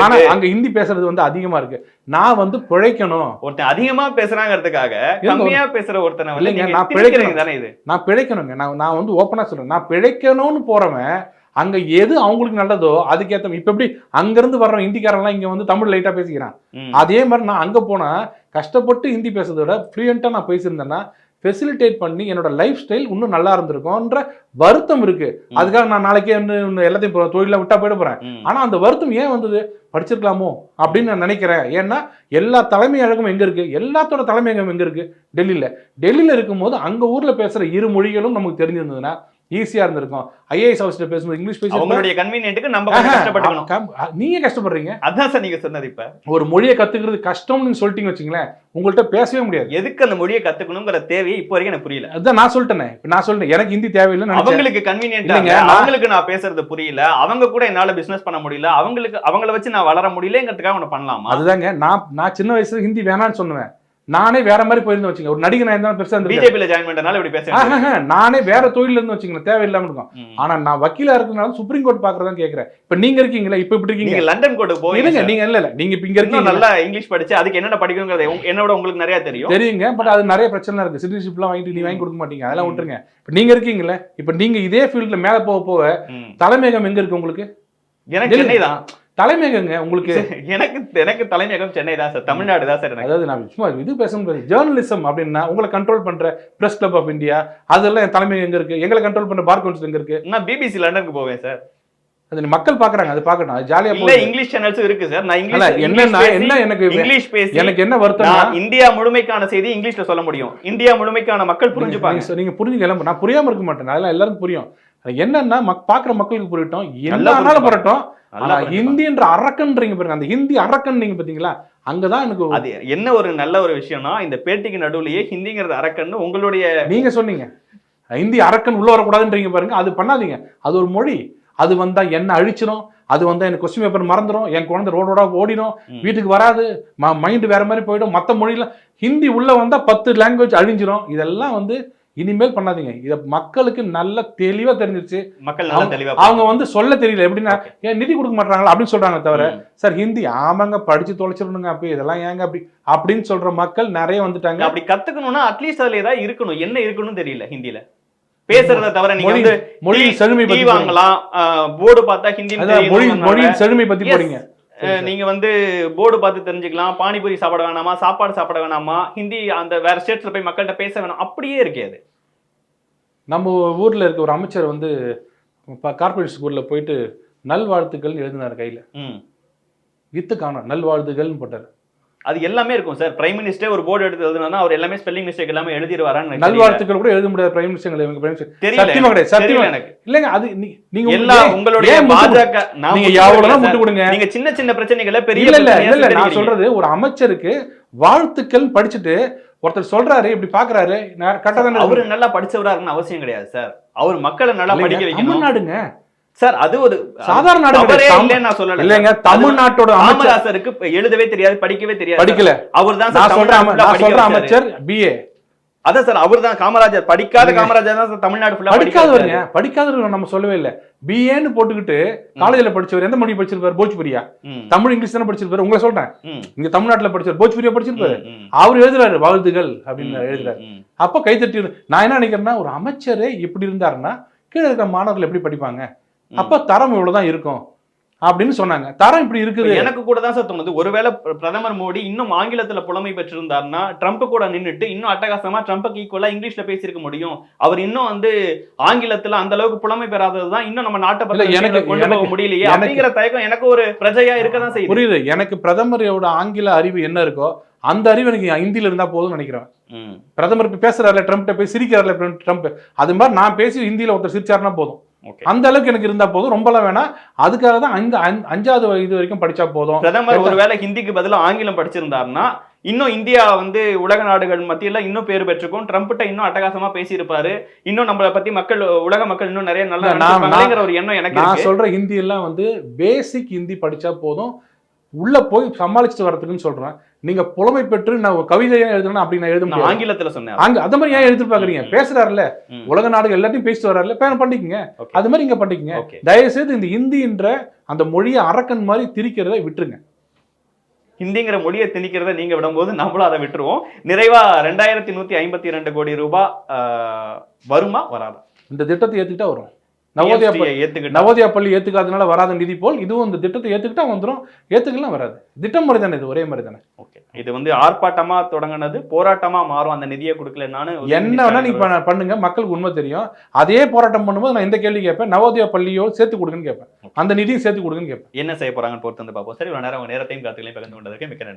ஆனா அங்க ஹிந்தி பேசுறது வந்து அதிகமா இருக்கு. நான் வந்து பிழைக்கணும். ஒருத்தன் அதிகமா பேசுறாங்கிறதுக்காக கம்மியா பேசுற ஒருத்தனை இல்லைங்க, நான் பிழைக்கணும் தானே. இது நான் பிழைக்கணுங்க. நான் வந்து ஓப்பனா சொல்றேன், நான் பிழைக்கணும்னு போறவன் அங்க எது அவங்களுக்கு நல்லதோ அதுக்கேற்ற. இப்ப எப்படி அங்கிருந்து வர்ற ஹிந்திக்காரெல்லாம் இங்க வந்து தமிழ் லைட்டா பேசிக்கிறான். அதே மாதிரி நான் அங்க போனா கஷ்டப்பட்டு ஹிந்தி பேசுறத விட ஃப்ளூயண்டா நான் பேசியிருந்தேன்னா ஃபெசிலிட்டேட் பண்ணி என்னோட லைஃப் ஸ்டைல் இன்னும் நல்லா இருந்திருக்கும்ன்ற வருத்தம் இருக்கு. அதுக்காக நான் நாளைக்கே எல்லாத்தையும் தொழில விட்டா போயிட போறேன். ஆனா அந்த வருத்தம் ஏன் வந்தது? படிச்சிருக்கலாமோ அப்படின்னு நான் நினைக்கிறேன். ஏன்னா எல்லா தலைமையகமும் எங்க இருக்கு? எல்லாத்தோட தலைமையகம் எங்க இருக்கு? டெல்லியில இருக்கும்போது அங்க ஊர்ல பேசுற இரு மொழிகளும் நமக்கு தெரிஞ்சிருந்ததுன்னா ஈஸியா இருந்திருக்கும். ஐஏஎஸ் ஆஃபீஸர் பேசும்போது இங்கிலீஷ் பேசி அவங்களுடைய கன்வீனியன்ட்க்கு நம்ம கஷ்டப்படணும். நீங்க கஷ்டப்படுறீங்க. அதான் சார் நீங்க சொன்னது. இப்ப ஒரு மொழியை கத்துக்கிறது கஷ்டம்னு சொல்லிட்டீங்க வச்சுங்களேன், உங்கள்கிட்ட பேசவே முடியாது. எதுக்கு அந்த மொழியை கத்துக்கணுங்கிற தேவையை இப்போ வரைக்கும் எனக்கு புரியல. அதான் நான் சொல்லிட்டேன். நான் சொல்றேன் எனக்கு ஹிந்தி தேவையில்லை. அவங்களுக்கு கன்வீனியன்ட், அவங்களுக்கு நான் பேசுறது புரியல, அவங்க கூட என்னால பிசினஸ் பண்ண முடியல, அவங்கள வச்சு நான் வளர முடியலங்கிறதுக்காக ஒண்ணு பண்ணலாமா? அதுதாங்க நான் சின்ன வயசுல ஹிந்தி வேணான்னு சொன்னேன். நானே வேற மாதிரி போயிருந்து வச்சுங்க. ஒரு நடிகை நான் பெருசா பிஜேபியில ஜாயின் பண்ணனால இப்படி பேசுறேன். நானே வேற தொழில இருந்து வச்சுங்க, தேவையில்லாம இருக்கும். ஆனா நான் வக்கீலா இருக்கனால சுப்ரீம் கோர்ட் பாக்குறதா கேக்குறேன். இப்ப நீங்க இருக்கீங்களா? இப்ப இப்படி இருக்கீங்க. லண்டன் கோர்ட்டுக்கு போயிருங்க. நீங்க இல்ல நீங்க இப்ப இங்க இருக்கீங்க, நல்லா இங்கிலீஷ் படிச்சு அதுக்கு என்னென்ன படிக்கணுங்கிறது என்னோட உங்களுக்கு நிறைய தெரியுங்க. பட் அது நிறைய பிரச்சனை இருக்கு. சிட்டிசன்ஷிப் எல்லாம் வாங்கிட்டு நீ வாங்கி கொடுக்க மாட்டீங்க, அதெல்லாம் விட்டுருங்க. இப்ப நீங்க இருக்கீங்களா? இப்ப நீங்க இதே ஃபீல்ட்ல மேல போக தலைமையகம் எங்க இருக்கு உங்களுக்கு? எனக்கு சென்னை தான் தலைமையகங்க உங்களுக்கு. எனக்கு தலைமையகம் சென்னை தான் சார், தமிழ்நாடு தான் சார். அதாவது நான் சும்மா இது பேசணும். ஜேர்னலிசம் அப்படின்னா உங்களை கண்ட்ரோல் பண்ற பிரஸ் கிளப் ஆஃப் இந்தியா அதெல்லாம் என் தலைமையகம் எங்க இருக்கு? எங்களை கண்ட்ரோல் பண்ற பார் கவுன்சில் எங்க இருக்கு? நான் பிபிசி லண்டனுக்கு போவேன் சார். அது மக்கள் பாக்குறாங்க, அது பார்க்கணும். அது ஜாலியா இல்ல இங்கிலீஷ் சேனல்ஸும் இருக்கு சார். நான் எனக்கு என்ன வருத்தம், இந்தியா முழுமைக்கான செய்தி இங்கிலீஷ்ல சொல்ல முடியும். இந்தியா முழுமைக்கான மக்கள் புரிஞ்சுப்பாங்க. நீங்க புரிஞ்சுக்கலாம். நான் புரியாம இருக்க மாட்டேன். அதெல்லாம் எல்லாருக்கும் புரியும். என்னன்னா பாக்குற மக்களுக்கு புரியட்டும், என்ன புரியட்டும். ஆனா ஹிந்தின்ற அரக்கன்றீங்க பாருங்க, அந்த ஹிந்தி அரக்கன் நீங்க பாத்தீங்களா, அங்கதான் எனக்கு அது என்ன ஒரு நல்ல ஒரு விஷயம்னா, இந்த பேட்டிக்கு நடுவுலயே ஹிந்திங்கிறது அரக்கன் உங்களுடைய நீங்க சொன்னீங்க. ஹிந்தி அரக்கன் உள்ள வரக்கூடாதுன்றீங்க பாருங்க. அது பண்ணாதீங்க. அது ஒரு மொழி. அது வந்தா என்ன அழிச்சிடும், அது வந்தா எனக்கு கொஸ்டின் பேப்பர் மறந்துடும், என் குழந்தை ரோடோட ஓடிடும், வீட்டுக்கு வராது, மைண்டு வேற மாதிரி போயிடும். மற்ற மொழியில ஹிந்ி உள்ள வந்தா 10 லாங்குவேஜ் அழிஞ்சிடும். இதெல்லாம் வந்து இனிமேல் பண்ணாதீங்க. இத மக்களுக்கு நல்ல தெளிவா தெரிஞ்சிருச்சு. மக்கள் நல்லா தெளிவா அவங்க வந்து சொல்ல தெரியல. எப்படின்னா ஏன் நிதி கொடுக்க மாட்டாங்களா அப்படின்னு சொல்றாங்க தவிர, சார் ஹிந்தி ஆமாங்க படிச்சு தொலைச்சிடணுங்க, அப்படி இதெல்லாம் ஏங்க அப்படின்னு சொல்ற மக்கள் நிறைய வந்துட்டாங்க. அப்படி கத்துக்கணும்னா அட்லீஸ்ட் அதுல ஏதாவது இருக்கணும். என்ன இருக்கணும்னு தெரியல ஹிந்தில பேசுறத தவிர. நீங்க வந்து மொழியின் செழுமை பத்தி வாங்கலாம், போர்டு பார்த்தா ஹிந்தி மொழியின் செழுமை பத்தி போறீங்க. நீங்க வந்து போர்டு பார்த்து தெரிஞ்சுக்கலாம். பானிபூரி சாப்பிட வேணாமா, சாப்பாடு சாப்பிட வேணாமா, ஹிந்தி அந்த வேற ஸ்டேட்ஸ்ல போய் மக்கள்கிட்ட பேச வேணாம், அப்படியே இருக்கே. நம்ம ஊர்ல இருக்க ஒரு அமைச்சர் வந்து கார்பரேட் ஸ்கூல்ல போயிட்டு நல்வாழ்த்துக்கள் எழுதினார் கையில. வித்து காணோம், நல்வாழ்த்துக்கள்னு போட்டாரு. அது எல்லாமே இருக்கும் சார். பிரைம் மினிஸ்டர் ஒரு போர்டு எடுத்து எழுதுனா அவர் எல்லாமே ஸ்பெல்லிங் மிஸ்டேக் எல்லாமே எழுதிடுவாரான்னு. நல்வாழ்த்துக்கள் கூட எழுத முடியாது பிரைம் மினிஸ்டர். சத்தியமா கிடையாது, சத்தியமா எனக்கு இல்லங்க. அது நீங்க எல்லா உங்களுடைய பாஜக நீங்க எவ்வளவு முட்டு கொடுங்க. நீங்க சின்ன சின்ன பிரச்சனைகளை பெரிய இல்ல நான் சொல்றது, ஒரு அமைச்சருக்கு வாழ்த்துக்கள் படிச்சுட்டு ஒருத்தர் சொல்றாரு, இப்படி பாக்குறாரு, அவரு நல்லா படிச்சவரா இருக்குன்னு அவசியம் கிடையாது சார். அவர் மக்களை நல்லா படிக்க வைக்கணும். தமிழ்நாடுங்க சார் அது ஒரு சாதாரண நாடு தவறே கிடையாது. இல்லைன்னு நான் சொல்லல. இல்லைங்க, தமிழ்நாட்டோட அமைச்சர் காமராசருக்கு எழுதவே தெரியாது, படிக்கவே தெரியாது. படிக்கல. அவர்தான் நான் சார் சொல்றேன் தமிழ்நாடு நான் படிக்க சொல்றேன் வச்சாரு. அமைச்சர் பிஏ. அதான் சார் அவர்தான் காமராஜர், படிக்காத காமராஜர் தான் சார் தமிழ்நாடு ஃபுல்லா படிக்காதவருங்க, படிக்காதவர் நம்ம சொல்லவே இல்லை. பிஏன்னு போட்டுக்கிட்டு காலேஜ்ல படிச்சவர் எந்த மொழி படிச்சிருப்பாரு? போஜ்புரியா? தமிழ் இங்கிலீஷ் தானே படிச்சிருப்பாரு. உங்களை சொல்றேன், இங்க தமிழ்நாட்டுல படிச்சார், போஜ்புரியா படிச்சிருப்பாரு. அவர் எழுதுறாரு வாழ்த்துகள் அப்படின்னு எழுதுறாரு. அப்ப கைத்தட்டி. நான் என்ன நினைக்கிறேன்னா, ஒரு அமைச்சரே இப்படி இருந்தாருன்னா கீழே இருக்கிற மாணவர்கள் எப்படி படிப்பாங்க? அப்ப தரம் இவ்வளவுதான் இருக்கும் அப்படின்னு சொன்னாங்க. தரம் இப்படி இருக்குது. எனக்கு கூட தான் சார் தோணுது, ஒருவேளை பிரதமர் மோடி இன்னும் ஆங்கிலத்துல புலமை பெற்றிருந்தாருன்னா ட்ரம்ப் கூட நின்னுட்டு இன்னும் அட்டகாசமா ட்ரம்புக்கு ஈக்குவலா இங்கிலீஷ்ல பேசியிருக்க முடியும். அவர் இன்னும் வந்து ஆங்கிலத்துல அந்த அளவுக்கு புலமை பெறாததுதான் இன்னும் நம்ம நாட்டை பத்தி கொண்டு போக முடியலையே அப்படிங்கிற தயக்கம் எனக்கு ஒரு பிரஜையா இருக்கதான் செய்யுது. புரியுது. எனக்கு பிரதமரோட ஆங்கில அறிவு என்ன இருக்கோ அந்த அறிவு எனக்கு ஹிந்தியில இருந்தா போதும்னு நினைக்கிறேன். பிரதமர் பேசுறாருல, ட்ரம்ப்ட போய் சிரிக்கிறாருல ட்ரம்ப், அது மாதிரி நான் பேசி ஹிந்தியில ஒருத்தர் சிரிச்சாருன்னா போதும். அந்த அளவுக்கு எனக்கு இருந்தா போதும், ரொம்பலாம் வேணாம். அதுக்காக தான் 5வது இது வரைக்கும் படிச்சா போதும். பிரதமர் ஒருவேளை ஹிந்திக்கு பதிலா ஆங்கிலம் படிச்சிருந்தாருன்னா இன்னும் இந்தியா வந்து உலக நாடுகள் மத்தியில இன்னும் பேர் பெற்றுக்கும். ட்ரம்ப்ட்ட இன்னும் அட்டகாசமா பேசியிருப்பாரு. இன்னும் நம்மளை பத்தி மக்கள், உலக மக்கள் இன்னும் நிறைய நல்லா ஒரு எண்ணம் எனக்கு. நான் சொல்ற ஹிந்தி எல்லாம் வந்து பேசிக் ஹிந்தி படிச்சா போதும், உள்ள போய் சமாளிச்சுட்டு வரதுக்குன்னு சொல்றேன். நீங்க புலமை பெற்று நான் கவிதையா எழுதணும் அப்படி நான் எழுத முடியும். ஆங்கிலத்துல சொன்னேன். அந்த மாதிரி ஏன் எழுதிட்டு பாக்குறீங்க? பேசுறாருல, உலக நாடுகள் எல்லாத்தையும் பேசிட்டு வர்றாருல, பண்ணிக்கங்க. அது மாதிரி இங்க பண்ணிக்கங்க. தயவு செய்து இந்த ஹிந்தின்ற அந்த மொழியை அரக்கன் மாதிரி திரிக்கிறத விட்டுருங்க. ஹிந்திங்கிற மொழியை திணிக்கிறத நீங்க விடும்போது நம்மளும் அதை விட்டுருவோம். நிறைவா 2152 கோடி ரூபாய் வருமா வராதா? இந்த திட்டத்தை ஏத்துக்கிட்டா வரும். நவோதயா பள்ளி ஏத்துக்காதனால வராத நிதி போல் இதுவும் இந்த திட்டத்தை ஏத்துக்கிட்டா வந்துடும். ஏத்துக்கலாம் வராது. திட்டம் மாதிரி தானே, இது ஒரே மாதிரி தானே. ஓகே, இது வந்து ஆர்ப்பாட்டமா தொடங்கினது போராட்டமா மாறும். அந்த நிதியை கொடுக்கல என்ன வேணா நீங்க பண்ணுங்க, மக்களுக்கு உண்மை தெரியும். அதே போராட்டம் பண்ணும்போது நான் இந்த கேள்வி கேட்பேன், நவோதயா பள்ளியோ சேர்த்து கொடுங்கன்னு கேட்பேன், அந்த நிதியும் சேர்த்து கொடுங்கன்னு கேட்பேன். என்ன செய்ய போறாங்கன்னு பொறுத்து வந்து பார்ப்போம். சரி, நேரத்தையும் கருத்துக்களையும் பகிர்ந்து கொண்டதற்கு மிக்க நன்றி.